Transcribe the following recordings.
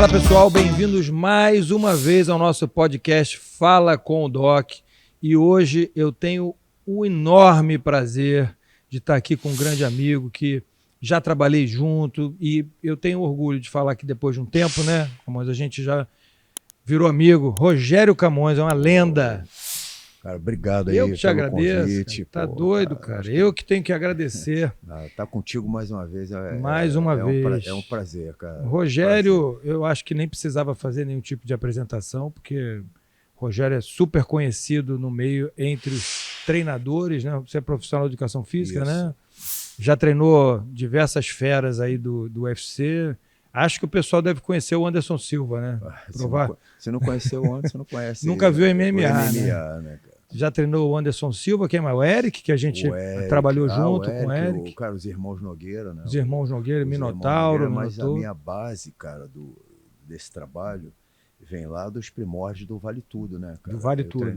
Fala pessoal, bem-vindos mais uma vez ao nosso podcast Fala com o Doc. E hoje eu tenho o enorme prazer de estar aqui com um grande amigo que já trabalhei junto e eu tenho orgulho de falar que depois de um tempo, né, mas a gente já virou amigo. Rogério Camões é uma lenda. Cara, obrigado aí eu que te pelo agradeço, convite. cara. Tá doido, cara. Eu que tenho que agradecer. Tá contigo mais uma vez. Mais uma vez. É um prazer, cara. Rogério, eu acho que nem precisava fazer nenhum tipo de apresentação, porque Rogério é super conhecido no meio entre os treinadores, né? Você é profissional de educação física, Isso. né? Já treinou diversas feras aí do UFC. Acho que o pessoal deve conhecer o Anderson Silva, né? Se não conheceu antes, você não conhece. Nunca viu MMA, né, cara? Já treinou o Anderson Silva, quem mais? O Eric, que a gente trabalhou junto com o Eric. Cara, os irmãos Nogueira, né? Os irmãos Nogueira, Minotauro. Mas a minha base, cara, desse trabalho vem lá dos primórdios do Vale Tudo, né, cara? Do Vale Tudo.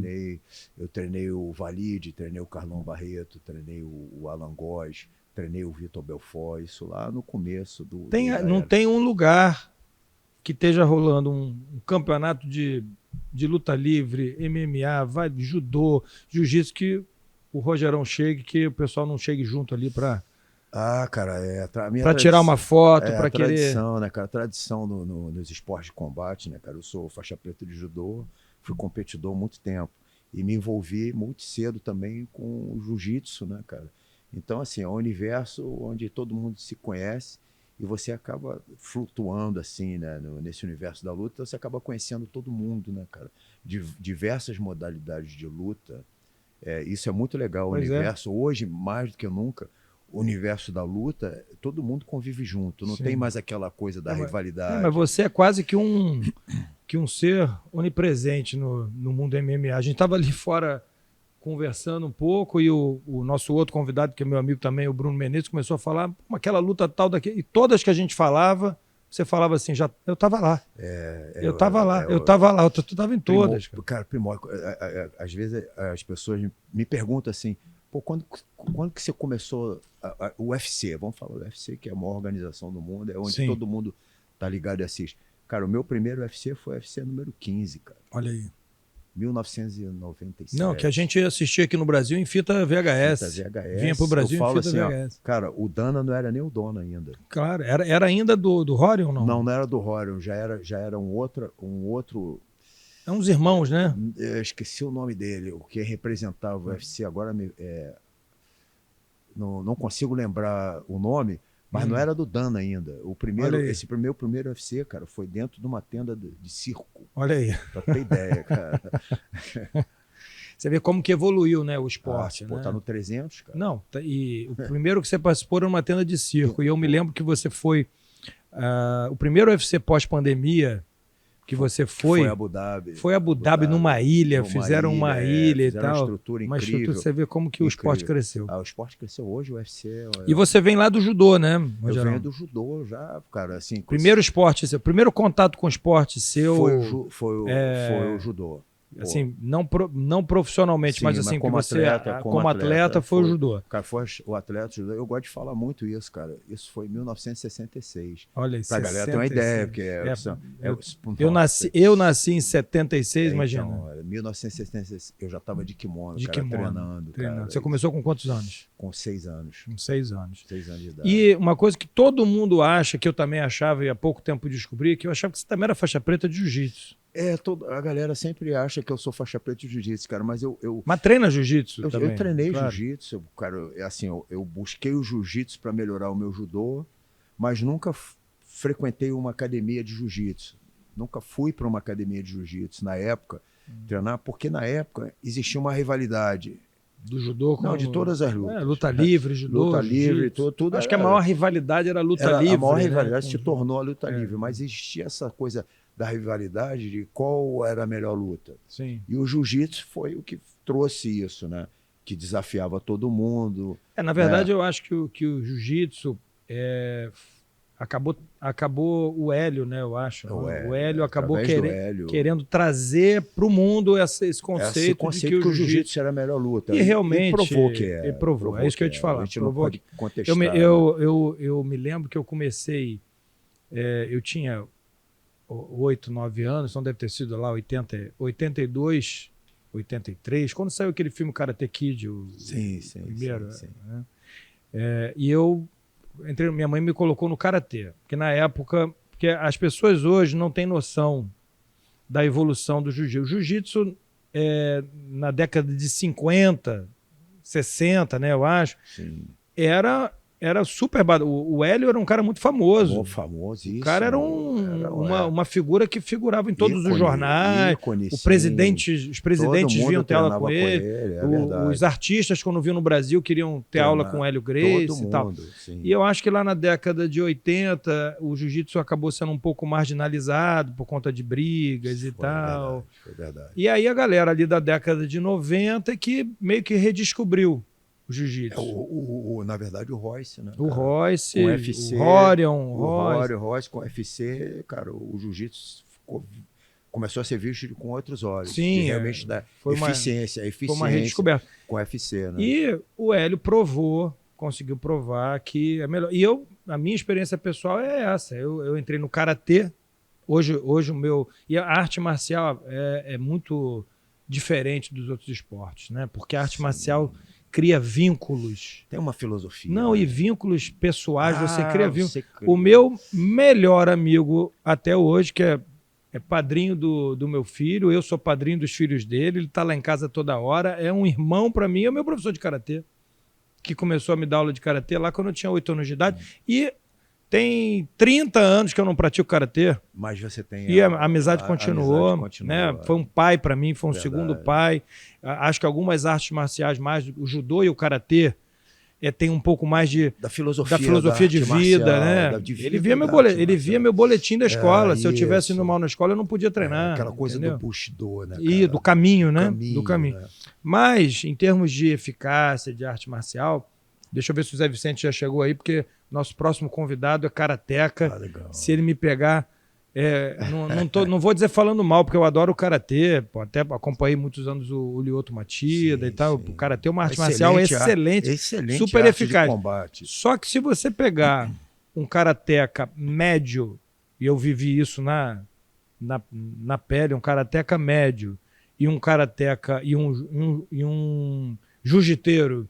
Eu treinei o Valide, treinei o Carlão Barreto, treinei o Alan Góes, treinei o Vitor Belfort, isso lá no começo não tem um lugar que esteja rolando um campeonato de luta livre, MMA, judô, jiu-jitsu, que o Rogerão chegue, que o pessoal não chegue junto ali para tirar uma foto, para querer... tradição, né, cara? Tradição nos esportes de combate, né, cara? Eu sou faixa preta de judô, fui competidor há muito tempo e me envolvi muito cedo também com o jiu-jitsu, né, cara? Então, assim, é um universo onde todo mundo se conhece e você acaba flutuando, assim, né, nesse universo da luta, você acaba conhecendo todo mundo, né, cara? De diversas modalidades de luta. Isso é muito legal. O universo, hoje, mais do que nunca, o universo da luta, todo mundo convive junto. Não tem mais aquela coisa da rivalidade. Mas você é quase que um ser onipresente no mundo MMA. A gente estava ali fora conversando um pouco e o nosso outro convidado, que é meu amigo também, o Bruno Menezes, começou a falar aquela luta tal daqui. E todas que a gente falava, você falava assim, eu estava lá. Eu estava lá, tu estava em todas. Cara, primórdio. Às vezes as pessoas me perguntam assim, pô, quando que você começou o UFC? Vamos falar do UFC, que é a maior organização do mundo, é onde todo mundo tá ligado e assiste. Cara, o meu primeiro UFC foi o UFC número 15, cara. Olha aí. 1997. Não, que a gente assistia aqui no Brasil em fita VHS. Vinha pro Brasil em fita VHS. Cara, o Dana não era nem o dono ainda. Claro, era ainda do Horion, não? Não era do Horion, já era um outro... É uns irmãos, né? Eu esqueci o nome dele, o que representava o UFC, agora não consigo lembrar o nome, mas não era do Dana ainda. Esse primeiro UFC, cara, foi dentro de uma tenda de circo. Olha aí. Pra ter ideia, cara. Você vê como que evoluiu, né, o esporte. Pô, tá no 300, cara. Não, e o primeiro que você participou era uma tenda de circo. E eu me lembro que você foi... o primeiro UFC pós-pandemia que você foi... Foi Abu Dhabi. Foi Abu Dhabi, numa ilha. Fizeram uma ilha e tal. Uma estrutura incrível. Uma estrutura, você vê como que o esporte cresceu. O esporte cresceu hoje, o UFC... E você vem lá do judô, né, Eu venho do judô já, cara. Assim, primeiro esporte seu, primeiro contato com o esporte seu... Foi o judô. Assim, não profissionalmente, mas assim, como atleta foi o judô. Cara, foi o atleta judô. Eu gosto de falar muito isso, cara. Isso foi em 1966. Olha isso. Pra galera ter uma ideia, porque eu nasci em 76, imagina. Então, 1976, eu já estava de kimono, treinando. Cara, Você começou com quantos anos? Com 6 anos. Com 6 anos. 6 anos de idade. E uma coisa que todo mundo acha, que eu também achava e há pouco tempo descobri, que eu achava que você também era faixa preta de jiu-jitsu. A galera sempre acha que eu sou faixa preta de jiu-jitsu, cara, mas Mas treina jiu-jitsu também? Eu treinei jiu-jitsu, cara, assim, eu busquei o jiu-jitsu para melhorar o meu judô, mas nunca frequentei uma academia de jiu-jitsu. Nunca fui para uma academia de jiu-jitsu na época, treinar, porque na época existia uma rivalidade. Do judô? Não, de todas as lutas. Luta livre, judô, luta livre, tudo. Acho que a maior rivalidade era a luta livre. A maior rivalidade se tornou a luta livre, mas existia essa coisa da rivalidade de qual era a melhor luta. Sim. E o jiu-jitsu foi o que trouxe isso, né? Que desafiava todo mundo. Na verdade, eu acho que o jiu-jitsu acabou o Hélio, né? Eu acho. O Hélio acabou querendo trazer para o mundo esse conceito de que o jiu-jitsu era a melhor luta. E realmente provou que é. Ele provou. É isso que eu ia te falar. A gente não pode contestar. Eu me lembro que eu comecei... eu tinha 8, 9 anos, então deve ter sido lá 82, 83, quando saiu aquele filme Karate Kid, o primeiro. Sim. Né? E eu minha mãe me colocou no karatê, porque na época, porque as pessoas hoje não têm noção da evolução do jiu-jitsu. O jiu-jitsu, na década de 50, 60, né, eu acho, Sim. era super... O Hélio era um cara muito famoso. Famosíssimo. O cara era uma figura que figurava em todos os jornais. Ícone, os presidentes vinham ter aula com ele. Os artistas, quando vinham no Brasil, queriam ter aula com o Hélio Gracie e tal. Sim. E eu acho que lá na década de 80, o jiu-jitsu acabou sendo um pouco marginalizado por conta de brigas e tal. Foi verdade. E aí a galera ali da década de 90 que meio que redescobriu o jiu-jitsu. Na verdade, o Royce, né? O Royce, com UFC, o Rorion, o Royce com UFC, cara, o jiu-jitsu começou a ser visto com outros olhos. Sim, realmente da eficiência. Foi uma redescoberta. Com o UFC, né? E o Hélio conseguiu provar que é melhor. E a minha experiência pessoal é essa. Eu entrei no karatê. Hoje o meu... E a arte marcial é muito diferente dos outros esportes, né? Porque a arte marcial cria vínculos. Tem uma filosofia. Não, né? E vínculos pessoais, você cria vínculos. O meu melhor amigo até hoje, que é padrinho do meu filho, eu sou padrinho dos filhos dele, ele está lá em casa toda hora, é um irmão para mim, é o meu professor de karatê, que começou a me dar aula de karatê lá quando eu tinha 8 anos de idade. E tem 30 anos que eu não pratico karatê. Mas você tem... E a amizade continuou. Amizade né? Foi um pai para mim, foi um segundo pai. Acho que algumas artes marciais mais, o judô e o karatê, tem um pouco mais da filosofia de vida, né? Ele via meu boletim da escola. Se eu tivesse indo mal na escola, eu não podia treinar. Aquela coisa entendeu? do Bushido, né? E do caminho, né? Do caminho. Né? Mas, em termos de eficácia, de arte marcial, deixa eu ver se o Zé Vicente já chegou aí, porque nosso próximo convidado é karateca. Legal. Se ele me pegar... não vou dizer falando mal, porque eu adoro o karatê, até acompanhei muitos anos o Lyoto Machida e tal. O karatê é uma arte marcial excelente super eficaz. Só que se você pegar um karateca médio, e eu vivi isso na pele, um karateca médio e um karateca e um jiu-jiteiro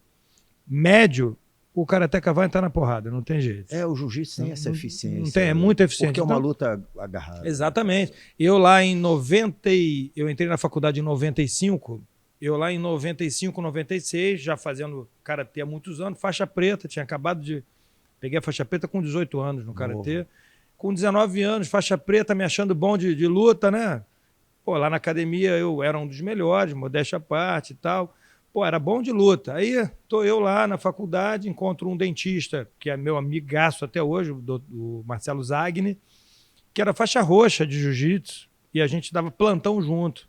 médio, o karateca vai entrar na porrada, não tem jeito. O jiu-jitsu tem essa eficiência. Não tem, é muito eficiente. Porque é uma luta agarrada. Exatamente. Eu lá em 90, eu entrei na faculdade em 95, eu lá em 95, 96, já fazendo karatê há muitos anos, faixa preta, peguei a faixa preta com 18 anos no karatê. Com 19 anos, faixa preta, me achando bom de luta, né? Pô, lá na academia eu era um dos melhores, modéstia à parte e tal. Pô, era bom de luta. Aí tô eu lá na faculdade, encontro um dentista, que é meu amigaço até hoje, o Marcelo Zagni, que era faixa roxa de jiu-jitsu, e a gente dava plantão junto.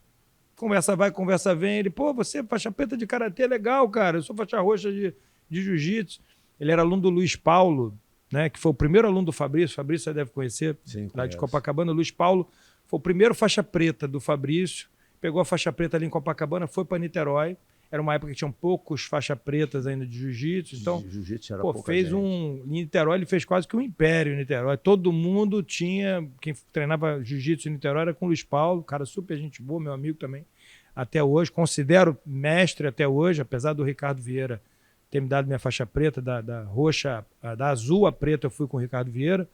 Conversa vai, conversa vem. Ele, pô, você é faixa preta de karatê, legal, cara. Eu sou faixa roxa de jiu-jitsu. Ele era aluno do Luiz Paulo, né, que foi o primeiro aluno do Fabrício. Fabrício você deve conhecer. Sim, lá de Copacabana. O Luiz Paulo foi o primeiro faixa preta do Fabrício. Pegou a faixa preta ali em Copacabana, foi para Niterói. Era uma época que tinham poucos faixas pretas ainda de jiu-jitsu. Então, jiu-jitsu era fez em Niterói, ele fez quase que um império em Niterói. Todo mundo tinha... Quem treinava jiu-jitsu em Niterói era com o Luiz Paulo, cara super gente boa, meu amigo também. Até hoje, considero mestre até hoje, apesar do Ricardo Vieira ter me dado minha faixa preta, da roxa, da azul a preta eu fui com o Ricardo Vieira,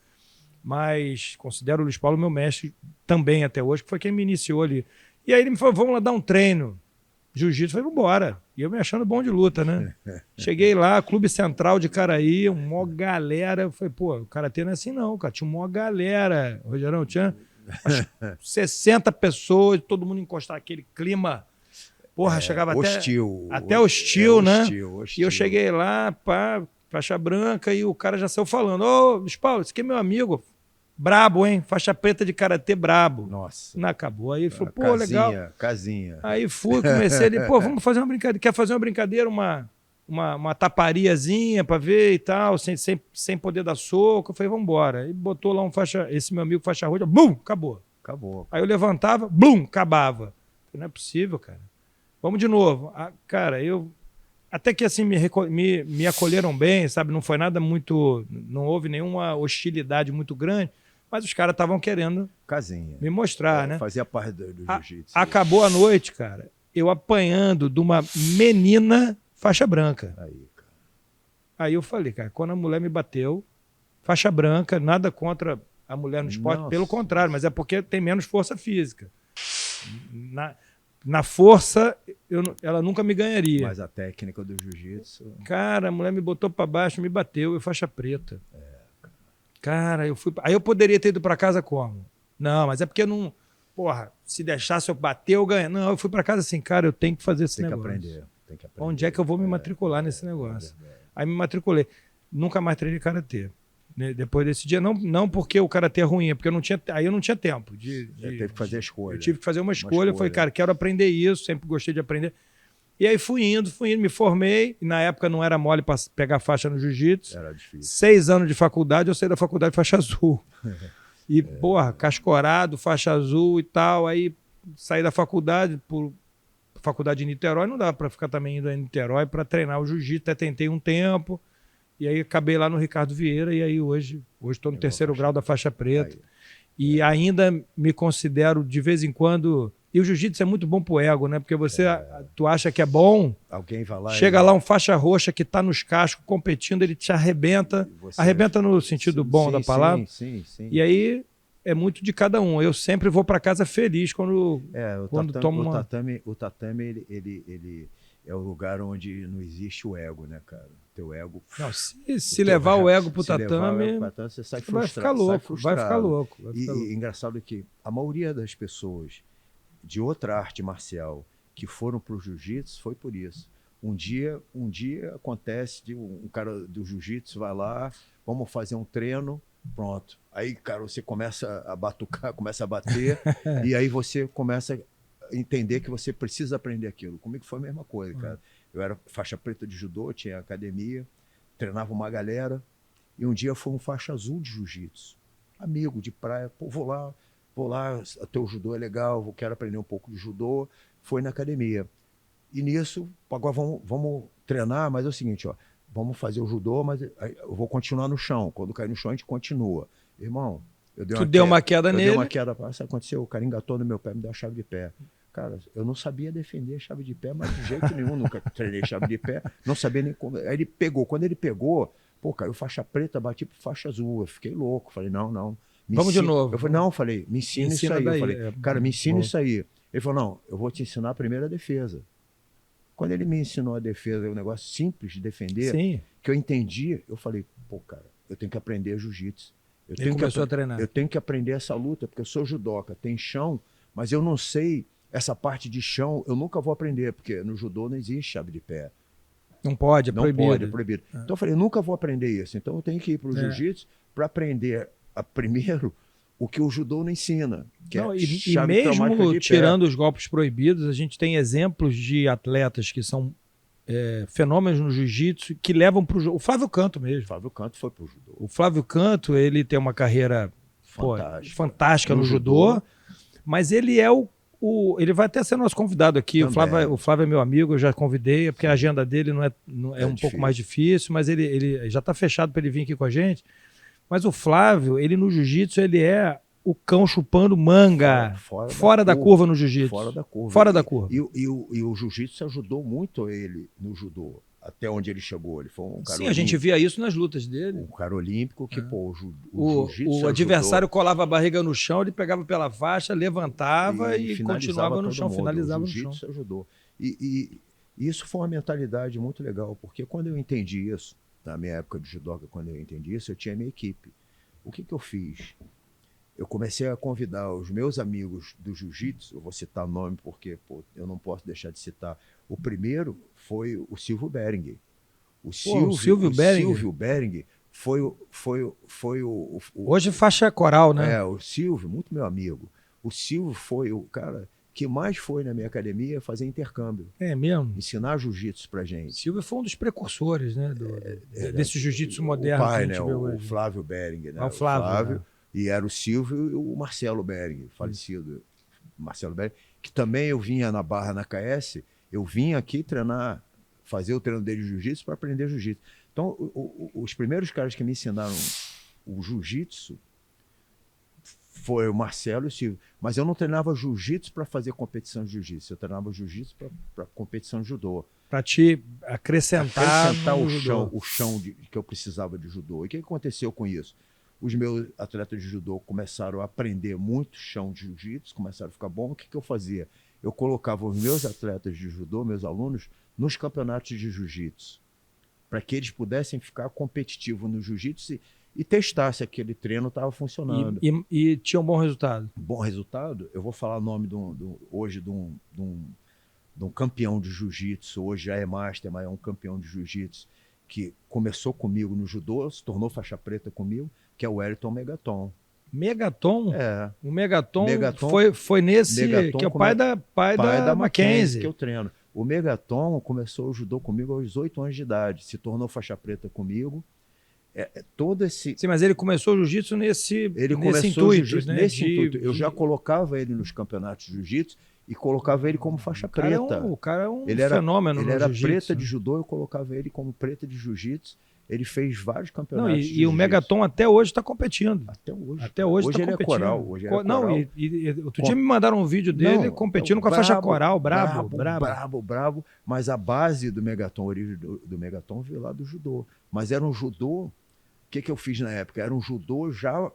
mas considero o Luiz Paulo meu mestre também até hoje, que foi quem me iniciou ali. E aí ele me falou, vamos lá dar um treino. Jiu-jitsu, falei, vambora. E eu me achando bom de luta, né? Cheguei lá, Clube Central de Caraí, uma galera. Eu falei, pô, o karatê não é assim não, cara. Tinha uma galera, Rogerão, tinha 60 pessoas, todo mundo encostar aquele clima. Porra, chegava até hostil, né? Hostil. E eu cheguei lá, pá, faixa branca, e o cara já saiu falando, ô, Luiz Paulo, esse aqui é meu amigo. Brabo, hein? Faixa preta de karatê brabo. Nossa. Não acabou. Aí ele falou, pô, legal. Casinha. Aí comecei ali, pô, vamos fazer uma brincadeira. Quer fazer uma brincadeira, uma tapariazinha pra ver e tal, sem poder dar soco. Eu falei, vamos embora. Aí botou lá esse meu amigo faixa roxa, bum, acabou. Aí eu levantava, bum, acabava. Eu falei, não é possível, cara. Vamos de novo. Cara, até que assim me acolheram bem, sabe? Não foi nada muito... Não houve nenhuma hostilidade muito grande. Mas os caras estavam querendo Casinha. me mostrar, né? Fazia parte do jiu-jitsu. Acabou a noite, cara, eu apanhando de uma menina faixa branca. Aí, cara. Aí eu falei, cara, quando a mulher me bateu, faixa branca, nada contra a mulher no esporte, Nossa. pelo contrário, mas é porque tem menos força física. Na força, ela nunca me ganharia. Mas a técnica do jiu-jitsu... Cara, a mulher me botou pra baixo, me bateu, eu faixa preta. Cara, eu fui. Aí eu poderia ter ido pra casa como? Não, mas é porque eu não. Porra, se deixasse eu bater, eu ganho. Não, eu fui pra casa assim, cara, eu tenho que fazer esse Tem que negócio. aprender. Onde é que eu vou me matricular nesse negócio? Aí me matriculei. Nunca mais treinei karatê. Depois desse dia, não porque o karatê é ruim, é porque aí eu não tinha tempo. Teve que fazer a escolha. Eu tive que fazer uma escolha. Eu falei, cara, quero aprender isso, sempre gostei de aprender. E aí fui indo, me formei. E na época não era mole para pegar faixa no jiu-jitsu. Era difícil. 6 anos de faculdade, eu saí da faculdade faixa azul. E, porra, cascorado, faixa azul e tal. Aí saí da faculdade, faculdade de Niterói, não dava para ficar também indo em Niterói para treinar o jiu-jitsu. Até tentei um tempo. E aí acabei lá no Ricardo Vieira. E aí hoje estou no 3º grau da faixa preta. E ainda me considero, de vez em quando... E o jiu-jitsu é muito bom pro ego, né? Porque tu acha que é bom, alguém vai lá chega lá um faixa roxa que tá nos cascos competindo, ele te arrebenta. Arrebenta no sentido bom da palavra. Sim. E aí é muito de cada um. Eu sempre vou para casa feliz quando tomo uma... O tatame ele é o lugar onde não existe o ego, né, cara? Teu ego... Não, se levar o ego pro tatame, você sai vai ficar louco. Vai ficar louco. E engraçado que a maioria das pessoas de outra arte marcial que foram para o jiu-jitsu foi por isso. Um dia acontece de um cara do jiu-jitsu vai lá, vamos fazer um treino, pronto. Aí, cara, você começa a batucar, começa a bater, e aí você começa a entender que você precisa aprender aquilo. Comigo foi a mesma coisa, cara. Eu era faixa preta de judô, tinha academia, treinava uma galera, e um dia foi um faixa azul de jiu-jitsu. Amigo de praia, pô, vou lá, teu judô é legal, quero aprender um pouco de judô. Foi na academia. E nisso, agora vamos treinar, mas é o seguinte, ó, vamos fazer o judô, mas eu vou continuar no chão. Quando cair no chão, a gente continua. Irmão, eu dei uma queda nele. Eu dei uma queda, sabe o que aconteceu? O cara engatou no meu pé, me deu a chave de pé. Cara, eu não sabia defender chave de pé, mas de jeito nenhum, nunca treinei chave de pé, não sabia nem como. Aí ele pegou, quando ele pegou, pô, caiu faixa preta, bati pro faixa azul. Eu fiquei louco, falei, não. Vamos de novo. Eu falei, me ensina isso aí. Eu falei, cara, me ensina isso aí. Ele falou, não, eu vou te ensinar a primeira defesa. Quando ele me ensinou a defesa, um negócio simples de defender, sim, que eu entendi, eu falei, pô, cara, eu tenho que aprender jiu-jitsu. Ele começou a treinar. Eu tenho que aprender essa luta, porque eu sou judoca, tem chão, mas eu não sei essa parte de chão, eu nunca vou aprender, porque no judô não existe chave de pé. Não pode, é proibido. É proibido. Então eu falei, eu nunca vou aprender isso. Então eu tenho que ir para o jiu-jitsu para aprender primeiro o que o judô não ensina. Que não, e mesmo tirando os golpes proibidos, a gente tem exemplos de atletas que são fenômenos no jiu-jitsu que levam para o judô. O Flávio Canto mesmo. O Flávio Canto foi para o judô. O Flávio Canto, ele tem uma carreira fantástica no judô, mas ele é ele vai até ser nosso convidado aqui. O Flávio é meu amigo, eu já convidei, porque a agenda dele não é um pouco mais difícil, mas ele já está fechado para ele vir aqui com a gente. Mas o Flávio, ele no jiu-jitsu, ele é o cão chupando manga. Fora da curva no jiu-jitsu. Fora da curva. E o jiu-jitsu ajudou muito ele no judô, até onde ele chegou. Ele foi um cara olímpico. A gente via isso nas lutas dele. Um cara olímpico que, o jiu-jitsu. O adversário colava a barriga no chão, ele pegava pela faixa, levantava e continuava no chão, finalizava no chão. O jiu-jitsu ajudou. E isso foi uma mentalidade muito legal, porque quando eu entendi isso, na minha época de judoca, quando eu entendi isso, eu tinha minha equipe. O que eu fiz? Eu comecei a convidar os meus amigos do jiu-jitsu, eu vou citar nome porque eu não posso deixar de citar. O primeiro foi o Silvio Bering. O Silvio Bering foi o... Hoje faixa coral, né? O Silvio, muito meu amigo. O Silvio foi o cara que mais foi na minha academia fazer intercâmbio. É mesmo? Ensinar jiu-jitsu pra gente. Silvio foi um dos precursores, né? Desse jiu-jitsu moderno. O pai, que a gente vê hoje. O Flávio Bering, né? O Flávio. Né? E era o Silvio e o Marcelo Bering, falecido. Marcelo Bering, que também eu vinha na Barra, na KS, eu vinha aqui treinar, fazer o treino dele de jiu-jitsu para aprender jiu-jitsu. Então, os primeiros caras que me ensinaram o jiu-jitsu Foi o Marcelo e o Silvio. Mas eu não treinava jiu-jitsu para fazer competição de jiu-jitsu. Eu treinava jiu-jitsu para competição de judô. Para te acrescentar o chão que eu precisava de judô. E o que aconteceu com isso? Os meus atletas de judô começaram a aprender muito chão de jiu-jitsu, começaram a ficar bom. O que eu fazia? Eu colocava os meus atletas de judô, meus alunos, nos campeonatos de jiu-jitsu, para que eles pudessem ficar competitivos no jiu-jitsu e testar se aquele treino estava funcionando. E tinha um bom resultado? Bom resultado? Eu vou falar o nome hoje de um campeão de jiu-jitsu, hoje já é master, mas é um campeão de jiu-jitsu, que começou comigo no judô, se tornou faixa preta comigo, que é o Wellington Megaton. Megaton? É. O Megaton Megaton foi nesse, Megaton que é o pai da Mackenzie. Que eu treino. O Megaton começou o judô comigo aos 8 anos de idade, se tornou faixa preta comigo. Todo esse... Sim, mas ele começou o jiu-jitsu nesse intuito, né? Nesse intuito. Eu já colocava ele nos campeonatos de jiu-jitsu e colocava ele como faixa preta. O cara é um fenômeno no jiu-jitsu. Ele era preta de judô, eu colocava ele como preta de jiu-jitsu. Ele fez vários campeonatos. E o Megaton até hoje está competindo. Até hoje tá ele competindo. É coral. Hoje ele é não, coral. Outro dia me mandaram um vídeo dele competindo com a faixa coral, brabo. Mas a base do Megaton, a origem do Megaton veio lá do judô. Mas era um judô... O que eu fiz na época? Era um judô já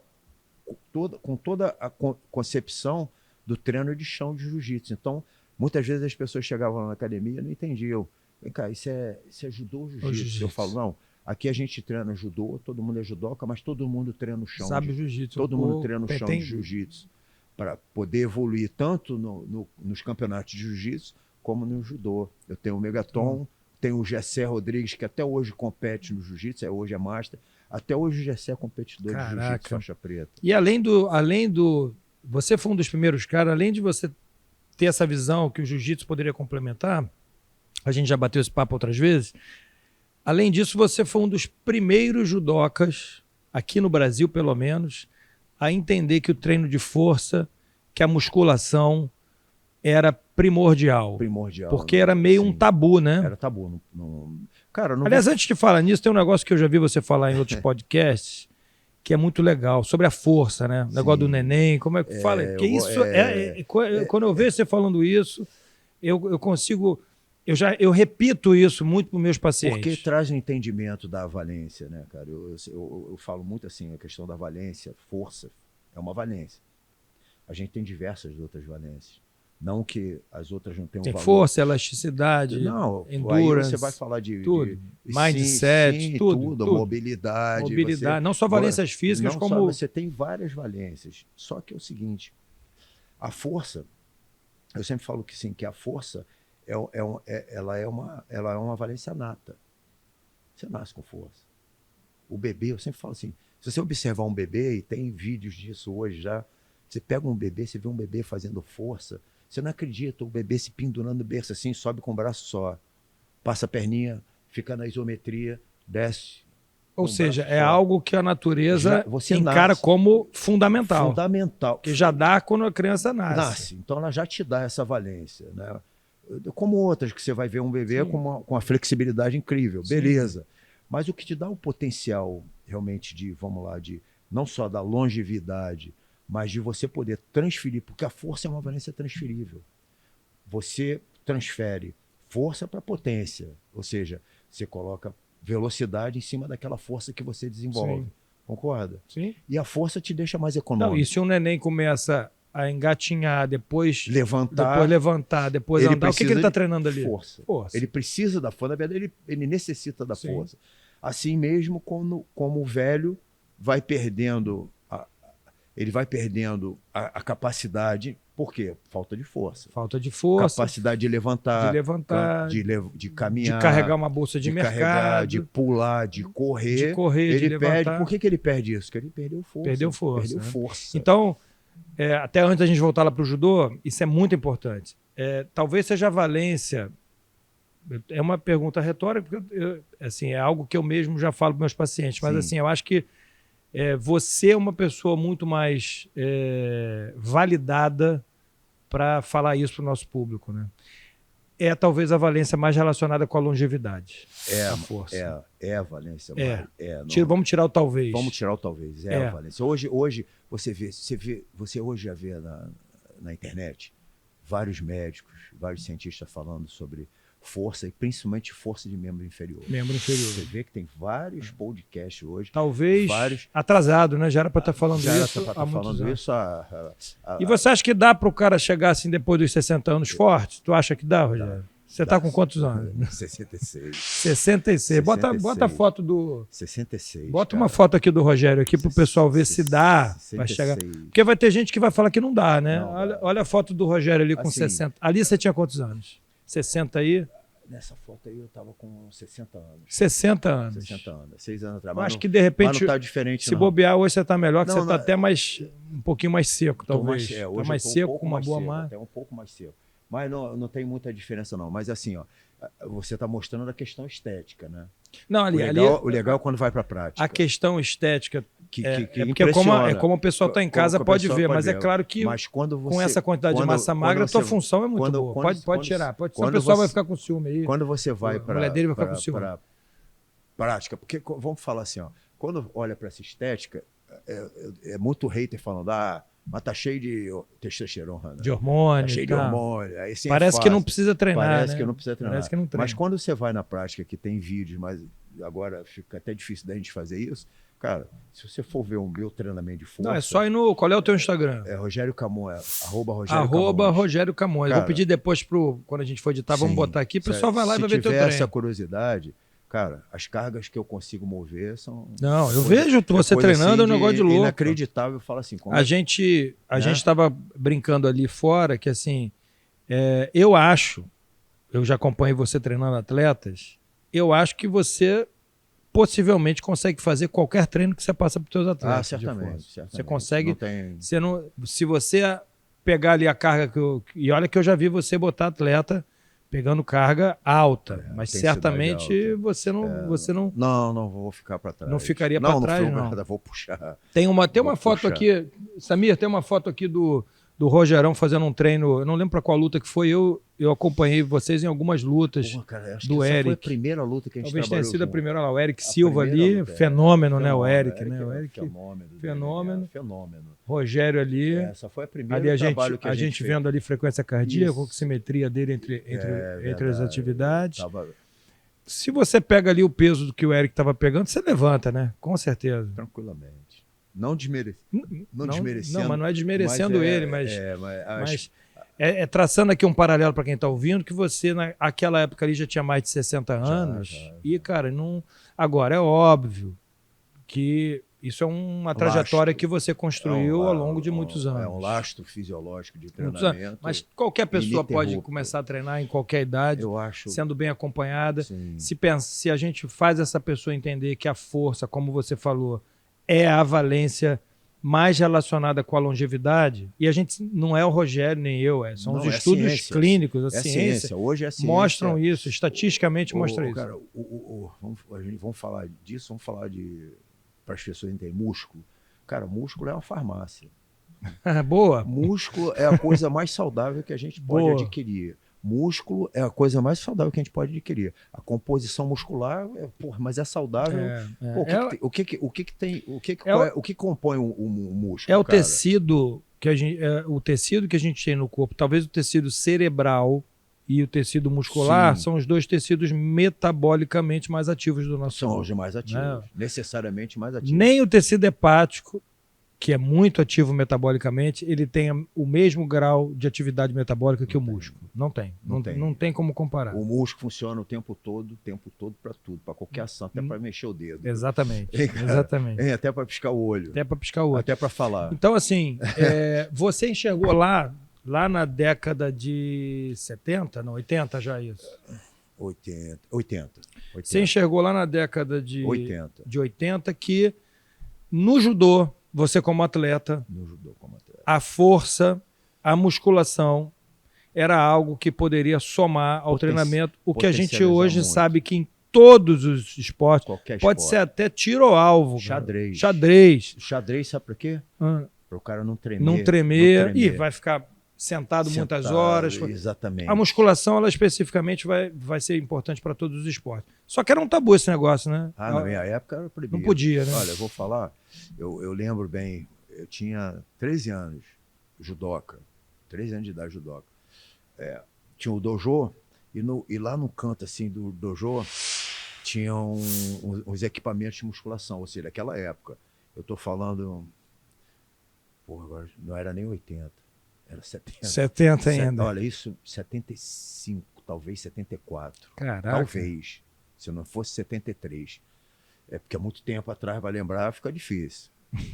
com toda a concepção do treino de chão de jiu-jitsu. Então, muitas vezes as pessoas chegavam lá na academia e não entendiam. Vem cá, isso é judô ou jiu-jitsu? Eu falo, não, aqui a gente treina judô, todo mundo é judoca, mas todo mundo treina no chão. Sabe jiu-jitsu. Todo mundo treina no chão de jiu-jitsu. Para poder evoluir tanto nos campeonatos de jiu-jitsu como no judô. Eu tenho o Megaton, tenho o Gessé Rodrigues, que até hoje compete no jiu-jitsu, hoje é master. Até hoje o Gessé é competidor de jiu-jitsu faixa preta. E além do... Você foi um dos primeiros caras, além de você ter essa visão que o jiu-jitsu poderia complementar, a gente já bateu esse papo outras vezes, além disso você foi um dos primeiros judocas, aqui no Brasil pelo menos, a entender que o treino de força, que a musculação era primordial. Porque era meio um tabu, né? Era tabu. Cara, aliás, antes de falar nisso, tem um negócio que eu já vi você falar em outros podcasts, que é muito legal, sobre a força, né? O negócio do neném, como é que fala? Porque isso quando eu vejo você falando isso, eu consigo... Eu repito isso muito para os meus pacientes. Porque traz um entendimento da valência, né, cara? Eu falo muito assim, a questão da valência, força, é uma valência. A gente tem diversas outras valências. Não que as outras não tenham valor. Força, elasticidade, endurance. Aí você vai falar de mindset, tudo. Mobilidade. Não só valências físicas, como... Você tem várias valências. Só que é o seguinte, a força, eu sempre falo que sim, que a força ela é uma valência nata. Você nasce com força. O bebê, eu sempre falo assim, se você observar um bebê, e tem vídeos disso hoje já, você pega um bebê, você vê um bebê fazendo força, você não acredita, o bebê se pendurando no berço assim, sobe com o braço só, passa a perninha, fica na isometria, desce. Ou seja, é algo que a natureza encara como fundamental. Fundamental. Que já dá quando a criança nasce. Então ela já te dá essa valência, né? Como outras, que você vai ver um bebê com uma flexibilidade incrível, beleza. Mas o que te dá o potencial realmente de, vamos lá, de não só da longevidade, mas de você poder transferir, porque a força é uma valência transferível. Você transfere força para potência, ou seja, você coloca velocidade em cima daquela força que você desenvolve. Sim. Concorda? Sim. E a força te deixa mais econômico. Não, e se um neném começa a engatinhar, depois levantar, depois andar, o que ele está treinando ali? Força. Ele precisa da força, na verdade ele necessita da força. Assim mesmo como o velho vai perdendo a capacidade. Por quê? Falta de força. Capacidade de levantar, de caminhar, de carregar uma bolsa de mercado, de pular, de correr. Ele perde. Por que ele perde isso? Porque ele perdeu força. Perdeu força. Então, até antes da gente voltar lá para o judô, isso é muito importante. Talvez seja a valência. É uma pergunta retórica, porque assim, é algo que eu mesmo já falo para meus pacientes, mas assim, eu acho que você é uma pessoa muito mais validada para falar isso para o nosso público, né? é talvez a valência mais relacionada com a longevidade. A força. É a valência. Vamos tirar o talvez. Vamos tirar o talvez. A valência. Hoje você hoje já vê na internet vários médicos, vários cientistas falando sobre força e principalmente força de membro inferior. Você vê que tem vários podcasts hoje. Talvez atrasado, né? Já era para estar falando isso há muitos anos. E você acha que dá para o cara chegar assim depois dos 60 anos forte? Tu acha que dá, Rogério? Você está com quantos anos? 66. 66. Bota a foto do... 66. Bota uma foto aqui do Rogério aqui para o pessoal ver se dá. Vai chegar. Porque vai ter gente que vai falar que não dá, né? Olha a foto do Rogério ali com 60. Ali você tinha quantos anos? 60 aí? Nessa foto aí eu tava com 60 anos. 60 anos. 60 anos. 6 anos atrás. Eu acho que de repente, não tá diferente, se bobear hoje você tá melhor, que você tá até um pouquinho mais seco, talvez. Hoje tá mais seco, com uma boa massa. Até um pouco mais seco. Mas não tem muita diferença não. Mas assim, ó, você tá mostrando a questão estética, né? Não, o legal é quando vai pra prática. A questão estética que porque é como o pessoal está em casa pode ver, mas é claro que com essa quantidade de massa magra, a tua função é muito boa. Pode tirar. Senão o pessoal vai ficar com ciúme aí. Quando você vai para a prática, porque vamos falar assim, ó, quando olha para essa estética, é muito hater falando, mas tá cheio de testosterona. De hormônio. Tá cheio de hormônio. Aí, parece que não precisa treinar. Parece né? que não precisa treinar. Parece que não treina. Mas quando você vai na prática, que tem vídeos, mas agora fica até difícil da gente fazer isso. Cara, se você for ver o meu treinamento de força... Não, é só ir no... Qual é o teu Instagram? É Rogério Camões, @Rogério Camões. Cara, vou pedir depois, quando a gente for editar, vamos botar aqui, o pessoal vai lá e vai ver teu treino. Se tiver essa curiosidade, cara, as cargas que eu consigo mover são... Não, eu vejo você treinando, assim, é um negócio de louco. Inacreditável, eu falo assim... A gente estava brincando ali fora, que assim, eu já acompanhei você treinando atletas, eu acho que você... possivelmente consegue fazer qualquer treino que você passa para os teus atletas. Certamente. Você consegue. Se você pegar ali a carga e olha que eu já vi você botar atleta pegando carga alta, mas certamente alta. Você não. Não vou ficar para trás. Não ficaria para trás, não. Vou puxar. Tem uma foto aqui, Samir, tem uma foto aqui do Rogerão fazendo um treino. Eu não lembro para qual luta que foi. Eu acompanhei vocês em algumas lutas. Cara, acho do que essa Eric. Foi a primeira luta que a gente talvez tenha sido junto. A primeira lá. O Eric Silva ali, fenômeno, né? O Eric, né? O Eric fenômeno. Rogério ali. Essa foi a primeira ali trabalho que a gente vendo ali frequência cardíaca, oximetria dele entre as atividades. Se você pega ali o peso do que o Eric estava pegando, você levanta, né? Com certeza. Tranquilamente. Não desmerecendo. Não, mas não é desmerecendo ele, mas traçando aqui um paralelo para quem está ouvindo, que você naquela época ali já tinha mais de 60 anos. E, cara, não. Agora, é óbvio que isso é uma trajetória que você construiu ao longo de muitos anos. É um lastro fisiológico de treinamento. Mas qualquer pessoa pode começar a treinar em qualquer idade, sendo bem acompanhada. Se a gente faz essa pessoa entender que a força, como você falou, é a valência mais relacionada com a longevidade, e a gente não é o Rogério nem eu, são os estudos clínicos, a ciência. Hoje a ciência mostram isso, estatisticamente mostra isso. Cara, vamos falar disso, para as pessoas entenderem, músculo. Cara, músculo é uma farmácia. Boa. Músculo é a coisa mais saudável que a gente pode adquirir. Músculo é a coisa mais saudável que a gente pode adquirir. A composição muscular, mas é saudável. O que compõe o músculo? O tecido que a gente tem no corpo. Talvez o tecido cerebral e o tecido muscular são os dois tecidos metabolicamente mais ativos do nosso corpo. São os mais ativos, necessariamente mais ativos. Nem o tecido hepático, que é muito ativo metabolicamente, ele tem o mesmo grau de atividade metabólica que o músculo. Não tem como comparar. O músculo funciona o tempo todo para tudo, para qualquer ação, até para mexer o dedo. Exatamente. Até para piscar o olho. Até para falar. Então, assim, você enxergou lá na década de 70, não, 80 já isso? 80. Você enxergou lá na década de 80 que no judô, você como atleta, a força, a musculação era algo que poderia somar ao treinamento, o que a gente hoje sabe que em todos os esportes, pode ser até tiro ao alvo. Xadrez, sabe por quê? Para o cara não tremer. E vai ficar sentado muitas Sentado, horas. Exatamente. A musculação, ela especificamente vai ser importante para todos os esportes. Só que era um tabu esse negócio, né? Na minha época era proibido. Não podia, né? Olha, eu vou falar, eu lembro bem, eu tinha 13 anos, judoca, 13 anos de idade judoca. Tinha o dojo, e lá no canto assim do dojo tinham os equipamentos de musculação, ou seja, naquela época. Eu tô falando, porra, agora não era nem 80, era 70. 70 ainda. Olha, isso, 75, talvez 74. Caraca. Talvez, se não fosse 73. Porque há muito tempo atrás, vai lembrar, fica difícil.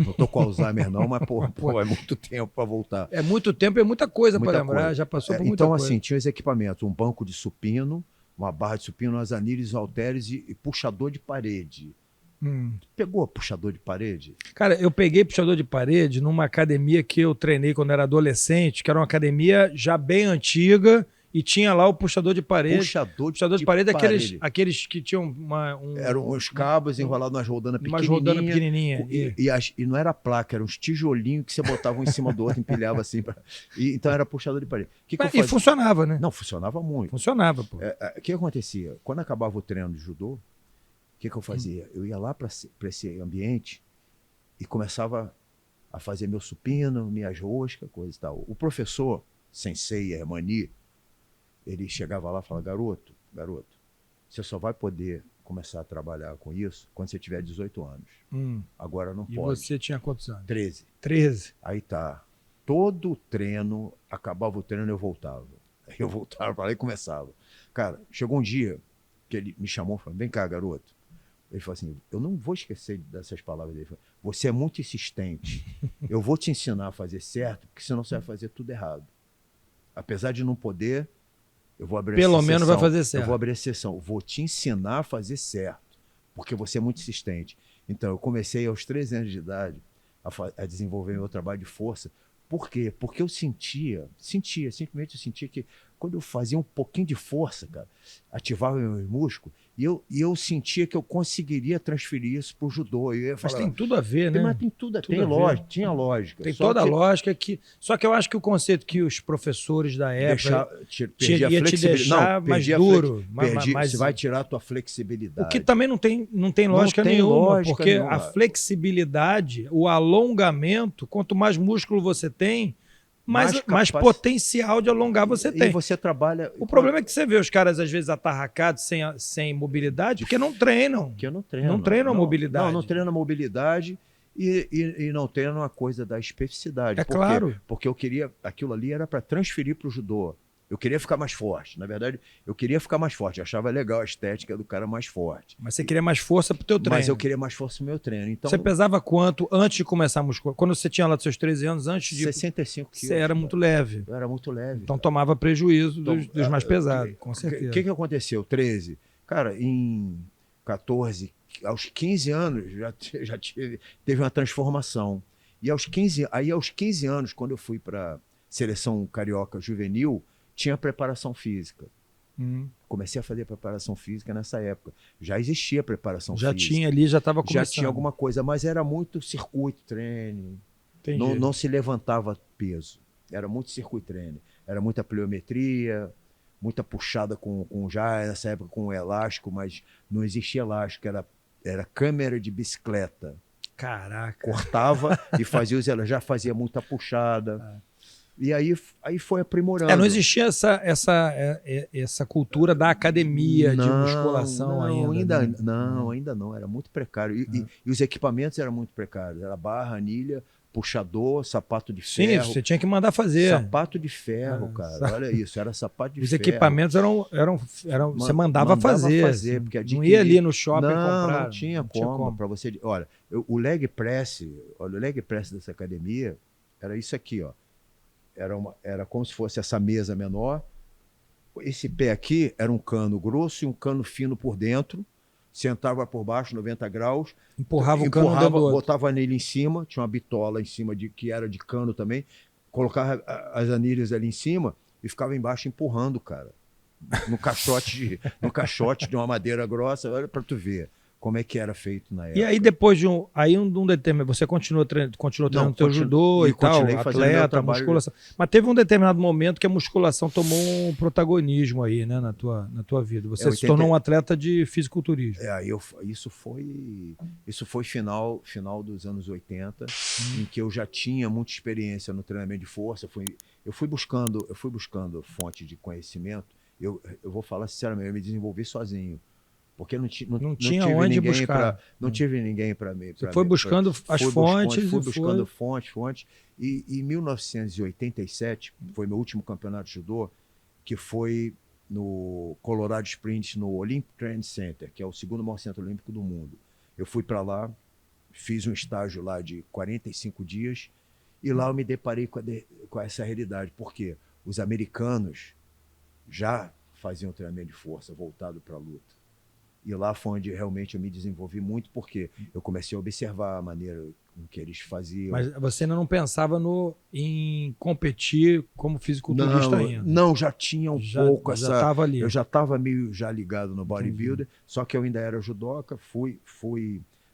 Não tô com Alzheimer não, mas pô, é muito tempo para voltar. É muito tempo, é muita coisa para lembrar, coisa. já passou por muita então, coisa. assim, tinha os equipamentos, um banco de supino, uma barra de supino, umas anilhas, halteres e puxador de parede. Pegou puxador de parede? Cara, eu peguei puxador de parede numa academia que eu treinei quando era adolescente, que era uma academia já bem antiga, e tinha lá o puxador de parede. Puxador de parede, aqueles que tinham eram uns cabos enrolados nas rodanas pequenininhas. Umas rodanas pequenininhas. E não era placa, eram uns tijolinhos que você botava um em cima do outro, empilhava assim. Então era puxador de parede. E funcionava, né? Não, funcionava muito. Funcionava, pô. O que acontecia? Quando acabava o treino de judô, o que eu fazia? Eu ia lá para esse ambiente e começava a fazer meu supino, minhas roscas, coisa e tal. O professor, Sensei Hermani, ele chegava lá e falava, garoto, você só vai poder começar a trabalhar com isso quando você tiver 18 anos. Agora não pode. E você tinha quantos anos? 13. 13. Aí tá. Todo o treino, acabava o treino, eu voltava. Eu voltava para lá e começava. Cara, chegou um dia que ele me chamou e falou, vem cá, garoto. Ele falou assim, eu não vou esquecer dessas palavras dele. Falou, você é muito insistente. Eu vou te ensinar a fazer certo, porque senão você vai fazer tudo errado. Apesar de não poder, eu vou abrir Pelo menos vai fazer certo. Eu vou abrir exceção. Vou te ensinar a fazer certo, porque você é muito insistente. Então, eu comecei aos 13 anos de idade a desenvolver meu trabalho de força. Por quê? Porque eu simplesmente eu sentia que quando eu fazia um pouquinho de força, cara, ativava meus músculos, e eu sentia que eu conseguiria transferir isso para o judô. Mas tem tudo a ver, né? Mas tem tudo a lógica, tinha lógica. Tem toda a lógica que... Só que eu acho que o conceito que os professores da época ia te deixar mais duro. Você vai tirar a tua flexibilidade. O que também não tem lógica nenhuma, porque a flexibilidade, o alongamento, quanto mais músculo você tem, mais potencial de alongar você tem. E você trabalha... O problema é que você vê os caras, às vezes, atarracados, sem mobilidade, porque não treinam. Não treinam a mobilidade. Não treinam a mobilidade e não treinam a coisa da especificidade. Claro. Porque aquilo ali era para transferir para o judô. Eu queria ficar mais forte. Na verdade, eu queria ficar mais forte. Eu achava legal a estética do cara mais forte. Mas você queria mais força pro teu treino. Mas eu queria mais força no meu treino. Então, você pesava quanto antes de começar a musculação? Quando você tinha lá dos seus 13 anos, antes de... 65 quilos. Você era muito leve. Eu era muito leve. Então tomava prejuízo dos mais pesados, com certeza. O que aconteceu? 13. Cara, em 14, aos 15 anos, já teve uma transformação. E aos 15 anos, quando eu fui para seleção carioca juvenil, tinha preparação física. Comecei a fazer preparação física nessa época. Já existia preparação física. Já tinha ali, já estava começando. Já tinha alguma coisa, mas era muito circuito treino. Não se levantava peso. Era muito circuito treino. Era muita pliometria, muita puxada já nessa época com elástico, mas não existia elástico, era câmera de bicicleta. Caraca. Cortava e fazia já fazia muita puxada. E aí foi aprimorando. Não existia essa cultura da academia de musculação ainda. Ainda não. Era muito precário. E os equipamentos eram muito precários. Era barra, anilha, puxador, sapato de ferro. Sim, você tinha que mandar fazer. Sapato de ferro, cara. Olha isso, era sapato de ferro. Os equipamentos eram você mandava fazer. Porque não ia ali no shopping comprar. Não tinha como. Para você. Olha, o leg press dessa academia era isso aqui, ó. Era como se fosse essa mesa menor. Esse pé aqui era um cano grosso e um cano fino por dentro. Sentava por baixo, 90 graus. Empurrava o cano dentro do outro. Botava a anilha em cima. Tinha uma bitola em cima que era de cano também. Colocava as anilhas ali em cima e ficava embaixo empurrando, cara. No caixote de uma madeira grossa. Olha para tu ver como é que era feito na época. E aí depois de um determinado... Você continuou treinando teu judô e tal, atleta, musculação. Mas teve um determinado momento que a musculação tomou um protagonismo aí, né, na tua vida. Você se tornou um atleta de fisiculturismo. Isso foi final dos anos 80, em que eu já tinha muita experiência no treinamento de força. Eu fui buscando fonte de conhecimento. Eu vou falar sinceramente, eu me desenvolvi sozinho. Porque não tinha onde buscar. Não tive ninguém para mim. Você foi buscando as fontes. Fui buscando fontes. E em 1987, foi meu último campeonato de judô, que foi no Colorado Springs, no Olympic Training Center, que é o segundo maior centro olímpico do mundo. Eu fui para lá, fiz um estágio lá de 45 dias, e lá eu me deparei com essa realidade. Por quê? Os americanos já faziam treinamento de força voltado para a luta. E lá foi onde realmente eu me desenvolvi muito, porque eu comecei a observar a maneira com que eles faziam. Mas você ainda não pensava em competir como fisiculturista ainda? Não, já tinha pouco essa... Já estava ali. Eu já estava meio ligado no bodybuilder, só que eu ainda era judoca, fui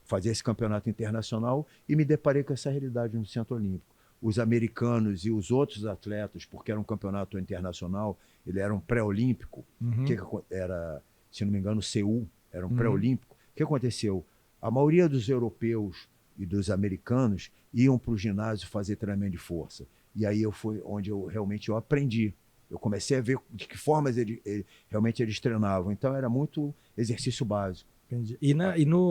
fazer esse campeonato internacional e me deparei com essa realidade no Centro Olímpico. Os americanos e os outros atletas, porque era um campeonato internacional, ele era um pré-olímpico, que era, se não me engano, Seul, era um pré-olímpico. O que aconteceu? A maioria dos europeus e dos americanos iam para o ginásio fazer treinamento de força. E aí foi onde eu realmente aprendi. Eu comecei a ver de que formas realmente eles treinavam. Então era muito exercício básico. Entendi.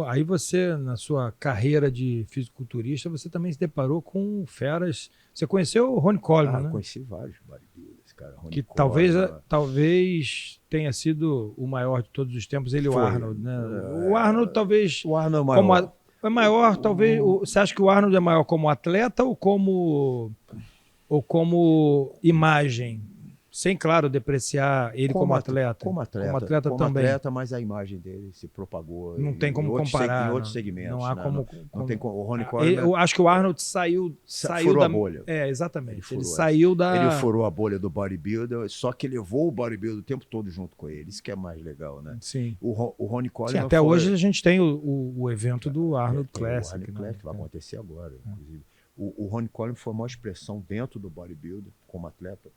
Aí você, na sua carreira de fisiculturista, você também se deparou com feras. Você conheceu o Ronnie Coleman, né? Conheci vários bodybuilders, cara. Que talvez tenha sido o maior de todos os tempos, ele e o Arnold, né? O Arnold talvez... O Arnold é maior. É maior, talvez... Você acha que o Arnold é maior como atleta ou como imagem? Sem, claro, depreciar ele como atleta. Como atleta também. Mas a imagem dele se propagou. Não tem como comparar. Em outros segmentos. Não há como... Não tem como. O Ronnie Coleman... Eu acho que o Arnold saiu da bolha. Exatamente. Ele saiu da... Ele furou a bolha do bodybuilder, só que levou o bodybuilder o tempo todo junto com ele. Isso que é mais legal, né? Sim. O Ronnie Coleman... Até hoje a gente tem o evento do Arnold Classic. O Arnold Classic vai acontecer agora, inclusive. O Ronnie Coleman foi a maior expressão dentro do bodybuilder, como atleta.